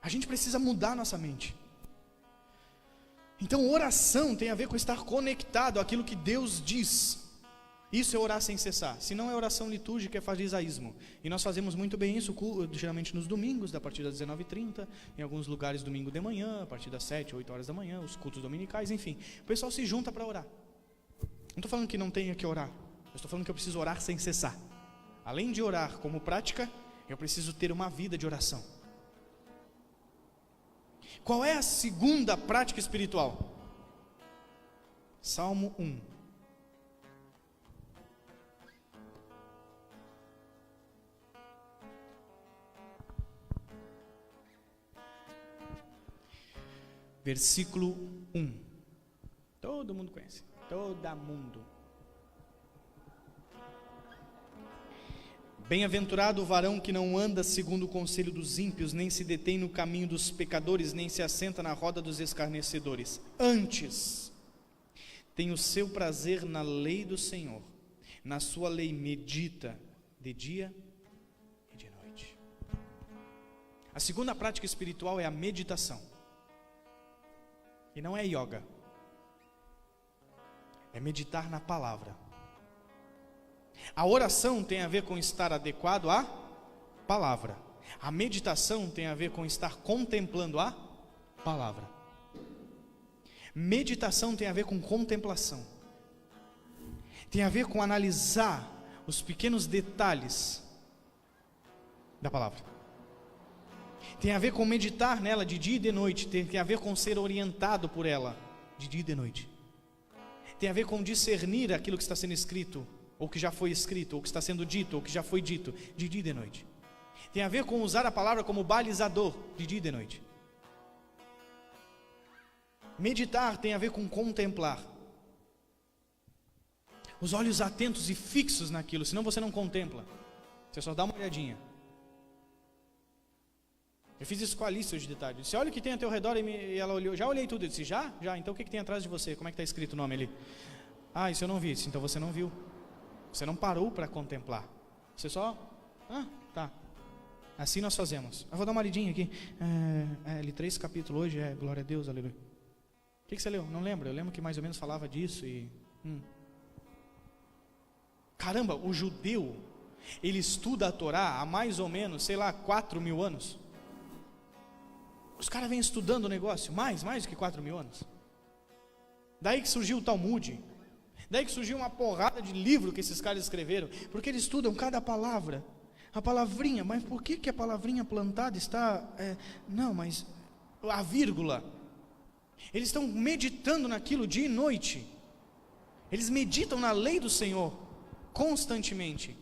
A gente precisa mudar a nossa mente. Então oração tem a ver com estar conectado àquilo que Deus diz. Isso é orar sem cessar. Se não é oração litúrgica, é farisaísmo. E nós fazemos muito bem isso, geralmente nos domingos, a partir das 19h30, em alguns lugares domingo de manhã, a partir das 7, 8 horas da manhã, os cultos dominicais, enfim. O pessoal se junta para orar. Não estou falando que não tenha que orar. Eu estou falando que eu preciso orar sem cessar. Além de orar como prática, eu preciso ter uma vida de oração. Qual é a segunda prática espiritual? Salmo 1. Versículo 1. Todo mundo conhece. Todo mundo. Bem-aventurado o varão que não anda segundo o conselho dos ímpios, nem se detém no caminho dos pecadores, nem se assenta na roda dos escarnecedores. Antes, tem o seu prazer na lei do Senhor, na sua lei medita de dia e de noite. A segunda prática espiritual é a meditação. E não é yoga. É meditar na palavra. A oração tem a ver com estar adequado à palavra. A meditação tem a ver com estar contemplando a palavra. Meditação tem a ver com contemplação. Tem a ver com analisar os pequenos detalhes da palavra. Tem a ver com meditar nela de dia e de noite. Tem a ver com ser orientado por ela de dia e de noite. Tem a ver com discernir aquilo que está sendo escrito, ou que já foi escrito, ou que está sendo dito, ou que já foi dito, de dia e de noite. Tem a ver com usar a palavra como balizador, de dia e de noite. Meditar tem a ver com contemplar. Os olhos atentos e fixos naquilo, senão você não contempla. Você só dá uma olhadinha. Eu fiz isso com a Alice hoje de tarde. Você olha o que tem ao teu redor e ela olhou. Já olhei tudo. Eu disse, já? Então o que tem atrás de você? Como é que está escrito o nome ali? Isso eu não vi. Então você não viu. Você não parou para contemplar. Você só... tá. Assim nós fazemos. Eu vou dar uma lidinha aqui. L3 capítulo hoje glória a Deus, aleluia. O que você leu? Não lembro. Eu lembro que mais ou menos falava disso e... Caramba, o judeu, ele estuda a Torá há mais ou menos, 4.000 anos. Os caras vêm estudando o negócio, mais do que 4.000 anos. Daí que surgiu o Talmud. Daí que surgiu uma porrada de livro que esses caras escreveram. Porque eles estudam cada palavra. A palavrinha, mas por que a palavrinha plantada está... não, mas a vírgula. Eles estão meditando naquilo dia e noite. Eles meditam na lei do Senhor constantemente.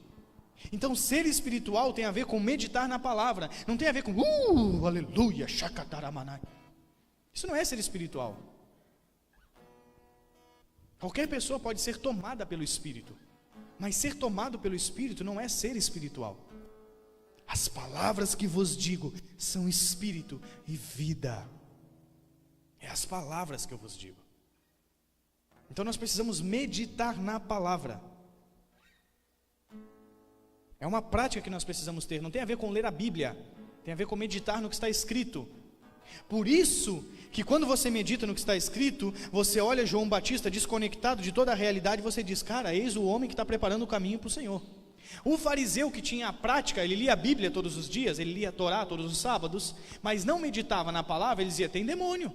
Então ser espiritual tem a ver com meditar na palavra. Não tem a ver com aleluia, shakataramanai. Isso não é ser espiritual. Qualquer pessoa pode ser tomada pelo Espírito, mas ser tomado pelo Espírito não é ser espiritual. As palavras que vos digo são espírito e vida. É as palavras que eu vos digo. Então nós precisamos meditar na palavra. É uma prática que nós precisamos ter. Não tem a ver com ler a Bíblia, tem a ver com meditar no que está escrito. Por isso que quando você medita no que está escrito, você olha João Batista desconectado de toda a realidade e você diz, cara, eis o homem que está preparando o caminho para o Senhor. O fariseu que tinha a prática, ele lia a Bíblia todos os dias, ele lia a Torá todos os sábados, mas não meditava na palavra, ele dizia, tem demônio.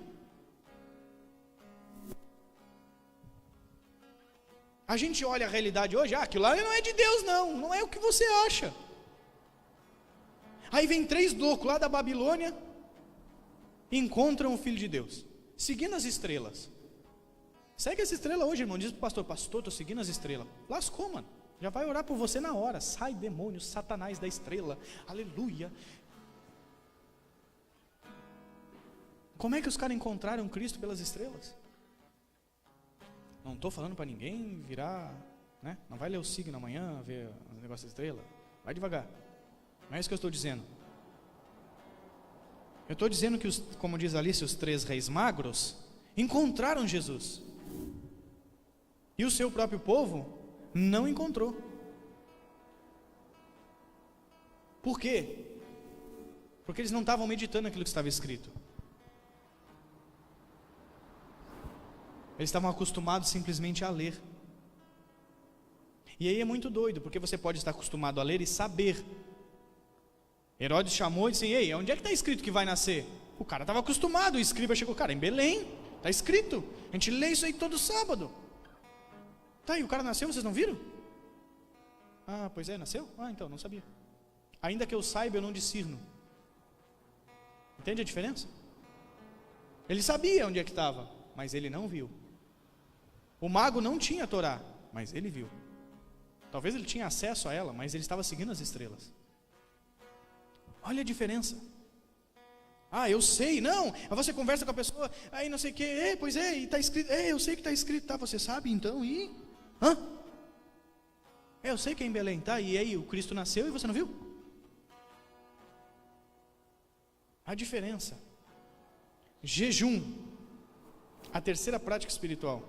A gente olha a realidade hoje, aquilo lá não é de Deus não é o que você acha. Aí vem 3 loucos lá da Babilônia, encontram o Filho de Deus, seguindo as estrelas. Segue essa estrela hoje, irmão, diz para o pastor, estou seguindo as estrelas. Lascou, mano, já vai orar por você na hora, sai demônio, Satanás da estrela, aleluia. Como é que os caras encontraram Cristo pelas estrelas? Não estou falando para ninguém virar, né? Não vai ler o signo amanhã, ver o negócio da estrela, vai devagar. Não é isso que eu estou dizendo. Eu estou dizendo que, como diz Alice, os 3 reis magros encontraram Jesus. E o seu próprio povo não encontrou. Por quê? Porque eles não estavam meditando aquilo que estava escrito. Eles estavam acostumados simplesmente a ler. E aí é muito doido, porque você pode estar acostumado a ler e saber. Herodes chamou e disse, ei, onde é que está escrito que vai nascer? O cara estava acostumado, o escriba chegou, cara, em Belém, está escrito, a gente lê isso aí todo sábado. Tá, e o cara nasceu, vocês não viram? Ah, pois é, nasceu? Ah, então, não sabia. Ainda que eu saiba, eu não discerno. Entende a diferença? Ele sabia onde é que estava, mas ele não viu. O mago não tinha a Torá, mas ele viu. Talvez ele tinha acesso a ela, mas ele estava seguindo as estrelas. Olha a diferença. Ah, eu sei, não. Aí você conversa com a pessoa, aí não sei o que, pois é, e está escrito, eu sei que está escrito, tá, você sabe então, e? Hã? Eu sei que é em Belém, tá, e aí o Cristo nasceu e você não viu? A diferença. Jejum, a terceira prática espiritual.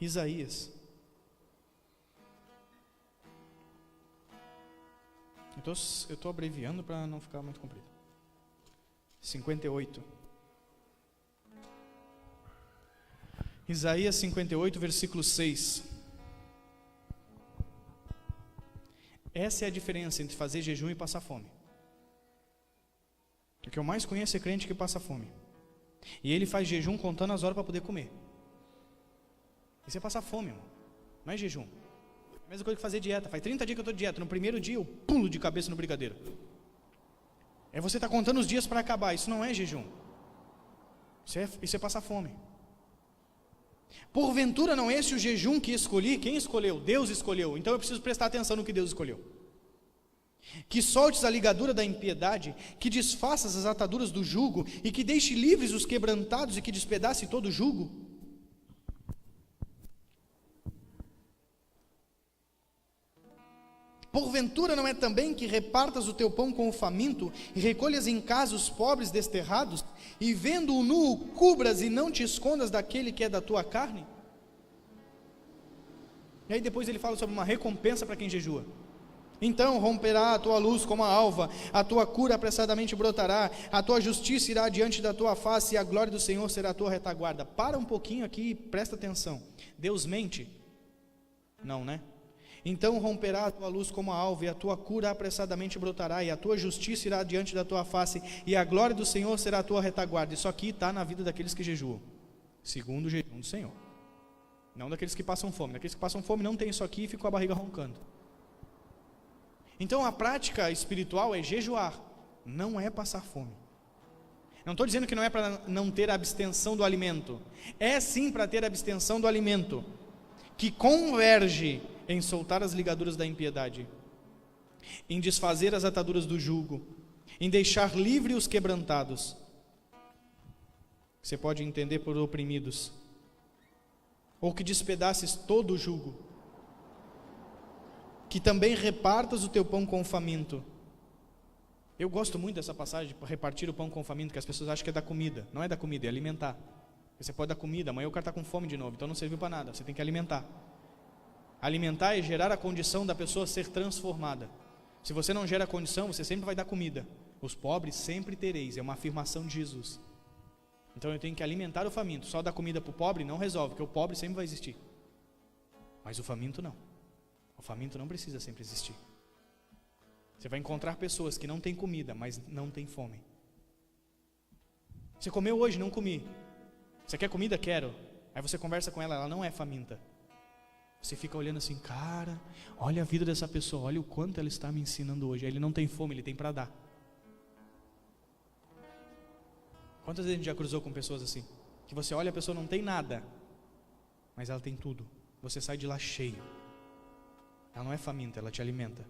Isaías. Eu estou abreviando para não ficar muito comprido. 58. Isaías 58, versículo 6. Essa é a diferença entre fazer jejum e passar fome. O que eu mais conheço é crente que passa fome. E ele faz jejum contando as horas para poder comer. Isso é passar fome, irmão. Não é jejum. A mesma coisa que fazer dieta. Faz 30 dias que eu estou de dieta. No primeiro dia eu pulo de cabeça no brigadeiro. É você estar contando os dias para acabar. Isso não é jejum. Isso é passar fome. Porventura não é esse o jejum que escolhi? Quem escolheu? Deus escolheu. Então eu preciso prestar atenção no que Deus escolheu. Que soltes a ligadura da impiedade, que desfaças as ataduras do jugo, e que deixe livres os quebrantados, e que despedace todo o jugo. Porventura não é também que repartas o teu pão com o faminto, e recolhas em casa os pobres desterrados, e vendo o nu o cubras e não te escondas daquele que é da tua carne? E aí depois ele fala sobre uma recompensa para quem jejua. Então romperá a tua luz como a alva, a tua cura apressadamente brotará, a tua justiça irá diante da tua face, e a glória do Senhor será a tua retaguarda. Para um pouquinho aqui e presta atenção. Deus mente? Não, né? Então romperá a tua luz como a alva, e a tua cura apressadamente brotará, e a tua justiça irá diante da tua face, e a glória do Senhor será a tua retaguarda. Isso aqui está na vida daqueles que jejuam, segundo o jejum do Senhor. Não daqueles que passam fome. Daqueles que passam fome não tem isso aqui e ficam a barriga roncando. Então a prática espiritual é jejuar, não é passar fome. Não estou dizendo que não é para não ter a abstenção do alimento. É sim para ter a abstenção do alimento, que converge em soltar as ligaduras da impiedade, em desfazer as ataduras do jugo, em deixar livre os quebrantados. Você pode entender por oprimidos, ou que despedaces todo o jugo, que também repartas o teu pão com o faminto. Eu gosto muito dessa passagem, para repartir o pão com o faminto, que as pessoas acham que é da comida. Não é da comida, é alimentar. Você pode dar comida, amanhã o cara está com fome de novo, então não serviu para nada, você tem que alimentar. Alimentar é gerar a condição da pessoa ser transformada. Se você não gera a condição, você sempre vai dar comida. Os pobres sempre tereis, é uma afirmação de Jesus. Então eu tenho que alimentar o faminto. Só dar comida para o pobre não resolve, porque o pobre sempre vai existir, mas o faminto não. O faminto não precisa sempre existir. Você vai encontrar pessoas que não têm comida, mas não têm fome. Você comeu hoje? Não comi. Você quer comida? Quero. Aí você conversa com ela, ela não é faminta. Você fica olhando assim, cara, olha a vida dessa pessoa, olha o quanto ela está me ensinando hoje. Aí ele não tem fome, ele tem para dar. Quantas vezes a gente já cruzou com pessoas assim? Que você olha, a pessoa não tem nada, mas ela tem tudo. Você sai de lá cheio. Ela não é faminta, ela te alimenta.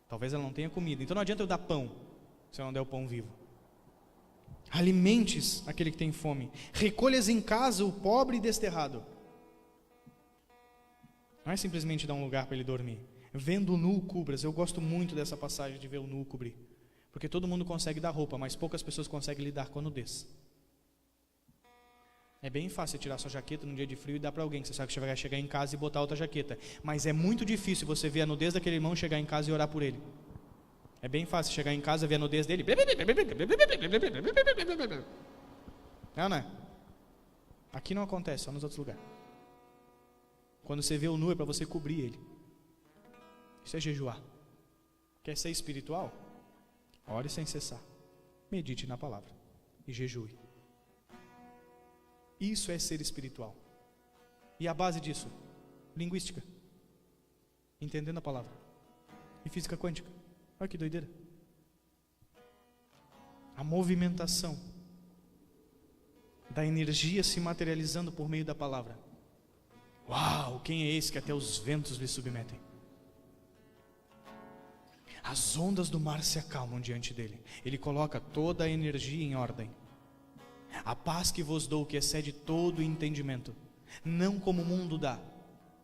Talvez ela não tenha comida, então não adianta eu dar pão, se eu não der o pão vivo. Alimentes aquele que tem fome. Recolhas em casa o pobre e desterrado. Não é simplesmente dar um lugar para ele dormir. Vendo o nu cubras. Eu gosto muito dessa passagem de ver o nu cobrir. Porque todo mundo consegue dar roupa, mas poucas pessoas conseguem lidar com a nudez. É bem fácil tirar sua jaqueta num dia de frio e dar para alguém, que você sabe que você vai chegar em casa e botar outra jaqueta. Mas é muito difícil você ver a nudez daquele irmão, chegar em casa e orar por ele. É bem fácil chegar em casa e ver a nudez dele. Não é? Aqui não acontece, só nos outros lugares. Quando você vê o nu é para você cobrir ele. Isso é jejuar. Quer ser espiritual? Ore sem cessar. Medite na palavra e jejue. Isso é ser espiritual. E a base disso? Linguística. Entendendo a palavra. E física quântica. Olha que doideira. A movimentação da energia se materializando por meio da palavra. Uau, quem é esse que até os ventos lhe submetem? As ondas do mar se acalmam diante dele. Ele coloca toda a energia em ordem. A paz que vos dou, que excede todo o entendimento, não como o mundo dá,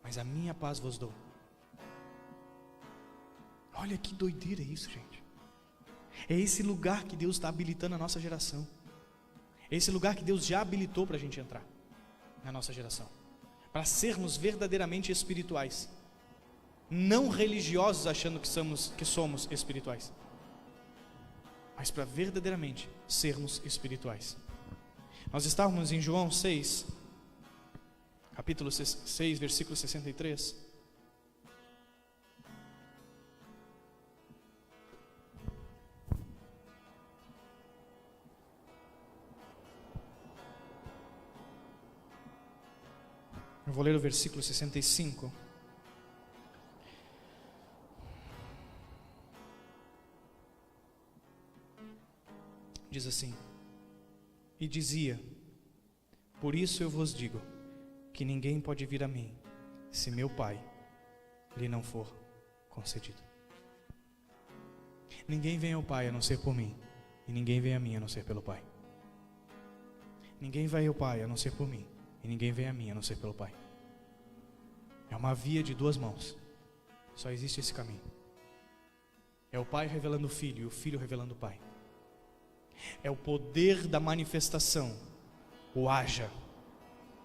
mas a minha paz vos dou. Olha que doideira isso, gente. É esse lugar que Deus está habilitando a nossa geração. É esse lugar que Deus já habilitou para a gente entrar na nossa geração, para sermos verdadeiramente espirituais, não religiosos achando que somos espirituais, mas para verdadeiramente sermos espirituais. Nós estávamos em João 6, capítulo 6, versículo 63. Eu vou ler o versículo 65. Diz assim: e dizia: por isso eu vos digo, que ninguém pode vir a mim, se meu Pai lhe não for concedido. Ninguém vem ao Pai a não ser por mim, e ninguém vem a mim a não ser pelo Pai. Ninguém vai ao Pai a não ser por mim, e ninguém vem a mim a não ser pelo Pai. É uma via de duas mãos. Só existe esse caminho. É o Pai revelando o Filho, e o Filho revelando o Pai. É o poder da manifestação, o haja,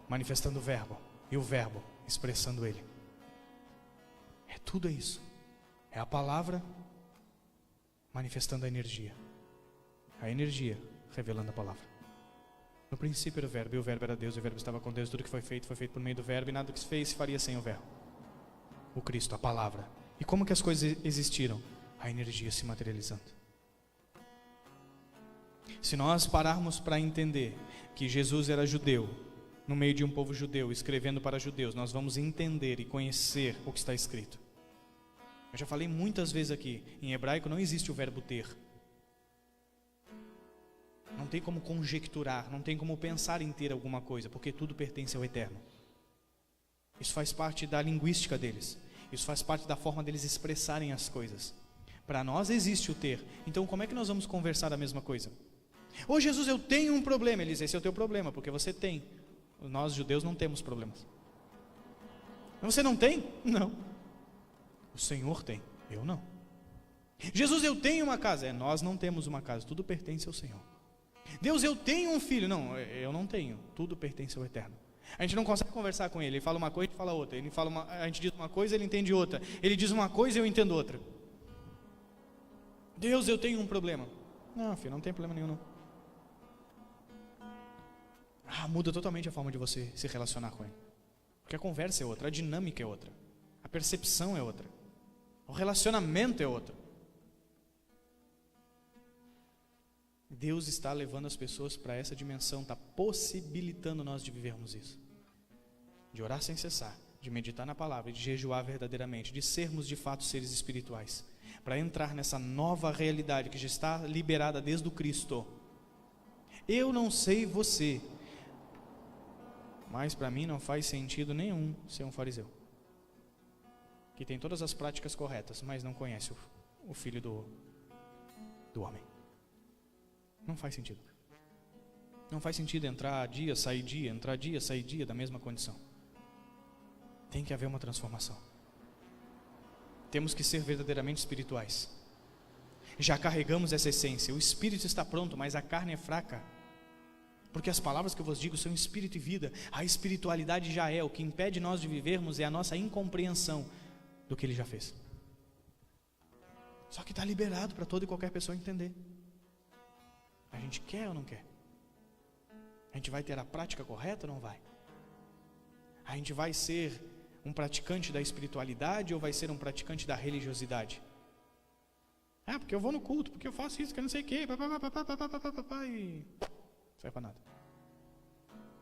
manifestando o verbo, e o verbo expressando ele. É tudo isso. É a palavra manifestando a energia energia revelando a palavra. No princípio era o verbo, e o verbo era Deus, e o verbo estava com Deus. Tudo que foi feito por meio do verbo, e nada que se fez se faria sem o verbo. O Cristo, a palavra. E como que as coisas existiram? A energia se materializando. Se nós pararmos para entender que Jesus era judeu, no meio de um povo judeu, escrevendo para judeus, nós vamos entender e conhecer o que está escrito. Eu já falei muitas vezes aqui, em hebraico não existe o verbo ter. Não tem como conjecturar, não tem como pensar em ter alguma coisa, porque tudo pertence ao Eterno. Isso faz parte da linguística deles. Isso faz parte da forma deles expressarem as coisas. Para nós existe o ter. Então como é que nós vamos conversar a mesma coisa? Ô Jesus, eu tenho um problema. Ele diz: esse é o teu problema, porque você tem. Nós judeus não temos problemas. Você não tem? Não. O Senhor tem, eu não. Jesus, eu tenho uma casa. Nós não temos uma casa, tudo pertence ao Senhor. Deus, eu tenho um filho. Não, eu não tenho, tudo pertence ao Eterno. A gente não consegue conversar com ele. Ele fala uma coisa, a gente fala outra. A gente diz uma coisa, ele entende outra. Ele diz uma coisa, eu entendo outra. Deus, eu tenho um problema. Não, filho, não tem problema nenhum, não. Muda totalmente a forma de você se relacionar com ele. Porque a conversa é outra, a dinâmica é outra. A percepção é outra, o relacionamento é outro. Deus está levando as pessoas para essa dimensão, está possibilitando nós de vivermos isso, de orar sem cessar, de meditar na palavra, de jejuar verdadeiramente, de sermos de fato seres espirituais, para entrar nessa nova realidade que já está liberada desde o Cristo. Eu não sei você, mas para mim não faz sentido nenhum ser um fariseu, que tem todas as práticas corretas, mas não conhece o Filho do homem. Não faz sentido. Não faz sentido entrar dia, sair dia, entrar dia, sair dia da mesma condição. Tem que haver uma transformação. Temos que ser verdadeiramente espirituais. Já carregamos essa essência. O espírito está pronto, mas a carne é fraca. Porque as palavras que eu vos digo são espírito e vida. A espiritualidade já é. O que impede nós de vivermos é a nossa incompreensão do que Ele já fez. Só que está liberado para toda e qualquer pessoa entender. A gente quer ou não quer? A gente vai ter a prática correta ou não vai? A gente vai ser um praticante da espiritualidade ou vai ser um praticante da religiosidade? Ah, porque eu vou no culto, porque eu faço isso, que eu não sei o quê, e não serve para nada.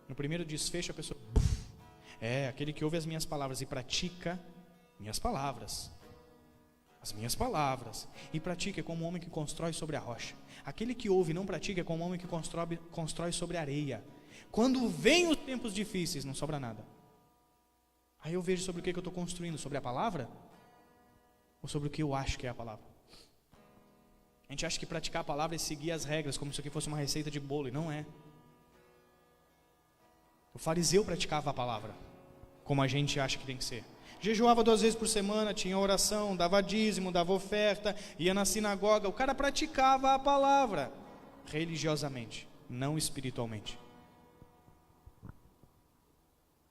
No primeiro desfecho a pessoa, aquele que ouve as minhas palavras e pratica minhas palavras. As minhas palavras, e pratica como um homem que constrói sobre a rocha. Aquele que ouve e não pratica é como um homem que constrói sobre a areia. Quando vem os tempos difíceis, não sobra nada. Aí eu vejo sobre o que eu estou construindo, sobre a palavra? Ou sobre o que eu acho que é a palavra? A gente acha que praticar a palavra é seguir as regras, como se isso aqui fosse uma receita de bolo, e não é. O fariseu praticava a palavra, como a gente acha que tem que ser. Jejuava 2 vezes por semana, tinha oração, dava dízimo, dava oferta, ia na sinagoga. O cara praticava a palavra religiosamente, não espiritualmente.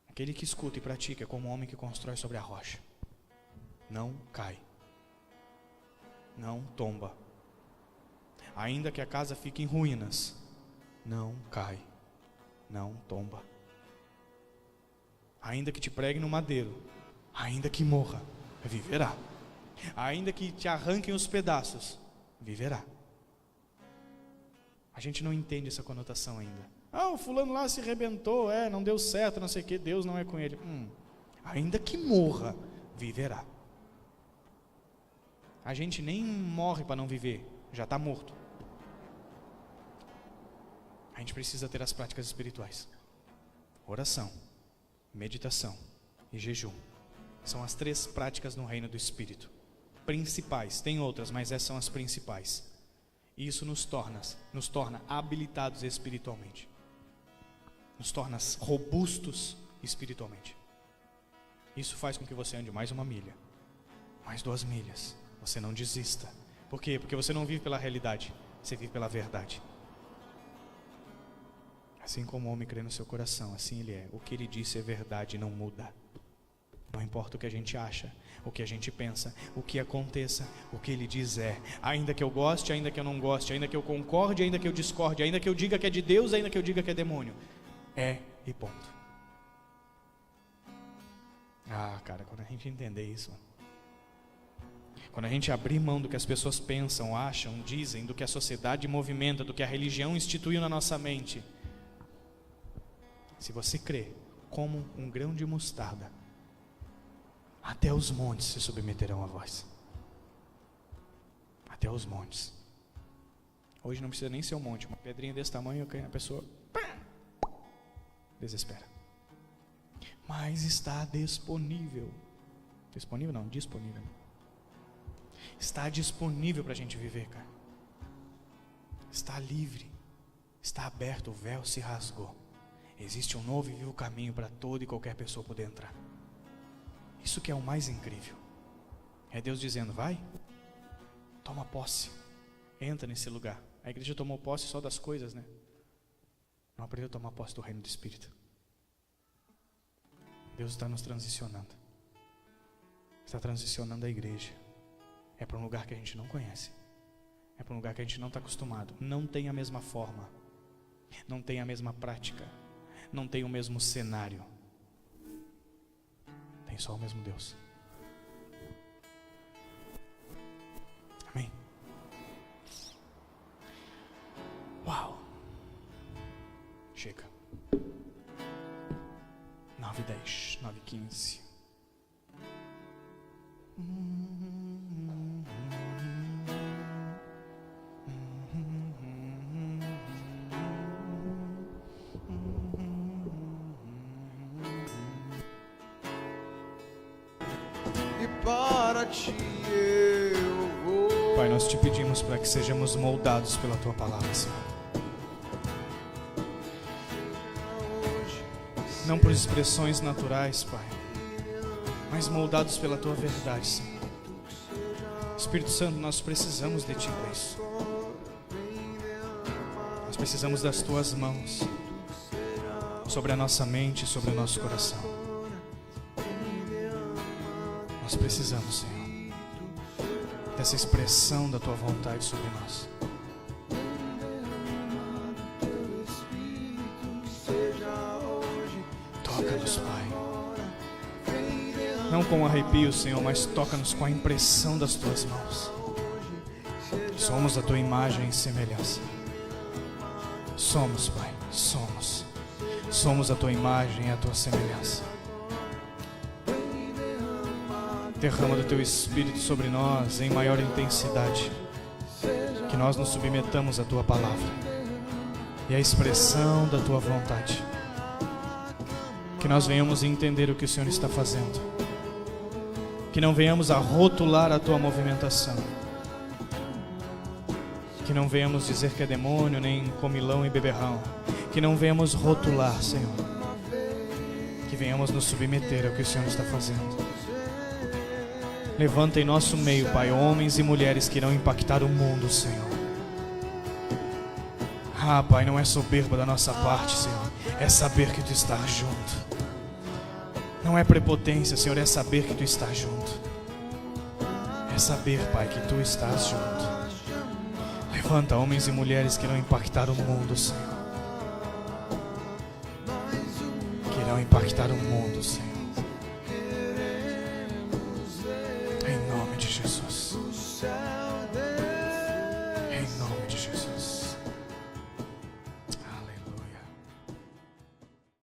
Aquele que escuta e pratica é como um homem que constrói sobre a rocha. Não cai, não tomba. Ainda que a casa fique em ruínas, não cai, não tomba. Ainda que te pregue no madeiro, ainda que morra, viverá. Ainda que te arranquem os pedaços, viverá. A gente não entende essa conotação ainda. O fulano lá se arrebentou, não deu certo, não sei o que, Deus não é com ele. Ainda que morra, viverá. A gente nem morre para não viver, já está morto. A gente precisa ter as práticas espirituais. Oração, meditação e jejum. São as 3 práticas no reino do Espírito. Principais, tem outras, mas essas são as principais. E isso nos torna habilitados espiritualmente. Nos torna robustos espiritualmente. Isso faz com que você ande mais 1 milha, mais 2 milhas. Você não desista. Por quê? Porque você não vive pela realidade, você vive pela verdade. Assim como o homem crê no seu coração, assim ele é. O que ele disse é verdade e não muda. Não importa o que a gente acha, o que a gente pensa, o que aconteça, o que ele diz é. Ainda que eu goste, ainda que eu não goste, ainda que eu concorde, ainda que eu discorde, ainda que eu diga que é de Deus, ainda que eu diga que é demônio. É e ponto. Cara, quando a gente entender isso, quando a gente abrir mão do que as pessoas pensam, acham, dizem, do que a sociedade movimenta, do que a religião instituiu na nossa mente, se você crê como um grão de mostarda, até os montes se submeterão a vós. Até os montes. Hoje não precisa nem ser um monte, uma pedrinha desse tamanho, a pessoa desespera. Mas está disponível. Disponível não, disponível. Está disponível para a gente viver, cara. Está livre. Está aberto, o véu se rasgou. Existe um novo e vivo caminho para toda e qualquer pessoa poder entrar. Isso que é o mais incrível. É Deus dizendo, vai, toma posse, entra nesse lugar. A igreja tomou posse só das coisas, né? Não aprendeu a tomar posse do reino do Espírito. Deus está nos transicionando. Está transicionando a igreja. É para um lugar que a gente não conhece. É para um lugar que a gente não está acostumado. Não tem a mesma forma. Não tem a mesma prática. Não tem o mesmo cenário. Tem só o mesmo Deus. 15. E para ti eu vou. Pai, nós te pedimos para que sejamos moldados pela Tua palavra, Senhor. Não por expressões naturais, Pai, mas moldados pela Tua verdade, Senhor. Espírito Santo, nós precisamos de Ti para isso. Nós precisamos das Tuas mãos sobre a nossa mente, sobre o nosso coração. Nós precisamos, Senhor, dessa expressão da Tua vontade sobre nós. Toca-nos, Pai. Não com arrepio, Senhor, mas toca-nos com a impressão das Tuas mãos. Somos a Tua imagem e semelhança. Somos, Pai, somos. Somos a Tua imagem e a Tua semelhança. Derrama do Teu Espírito sobre nós em maior intensidade. Que nós nos submetamos à Tua palavra e à expressão da Tua vontade. Que nós venhamos entender o que o Senhor está fazendo. Que não venhamos a rotular a Tua movimentação. Que não venhamos dizer que é demônio, nem comilão e beberrão. Que não venhamos rotular, Senhor. Que venhamos nos submeter ao que o Senhor está fazendo. Levanta em nosso meio, Pai, homens e mulheres que irão impactar o mundo, Senhor. Ah, Pai, não é soberba da nossa parte, Senhor. É saber que Tu estás junto. Não é prepotência, Senhor, é saber que Tu estás junto. É saber, Pai, que Tu estás junto. Levanta homens e mulheres que irão impactar o mundo, Senhor. Que irão impactar o mundo, Senhor.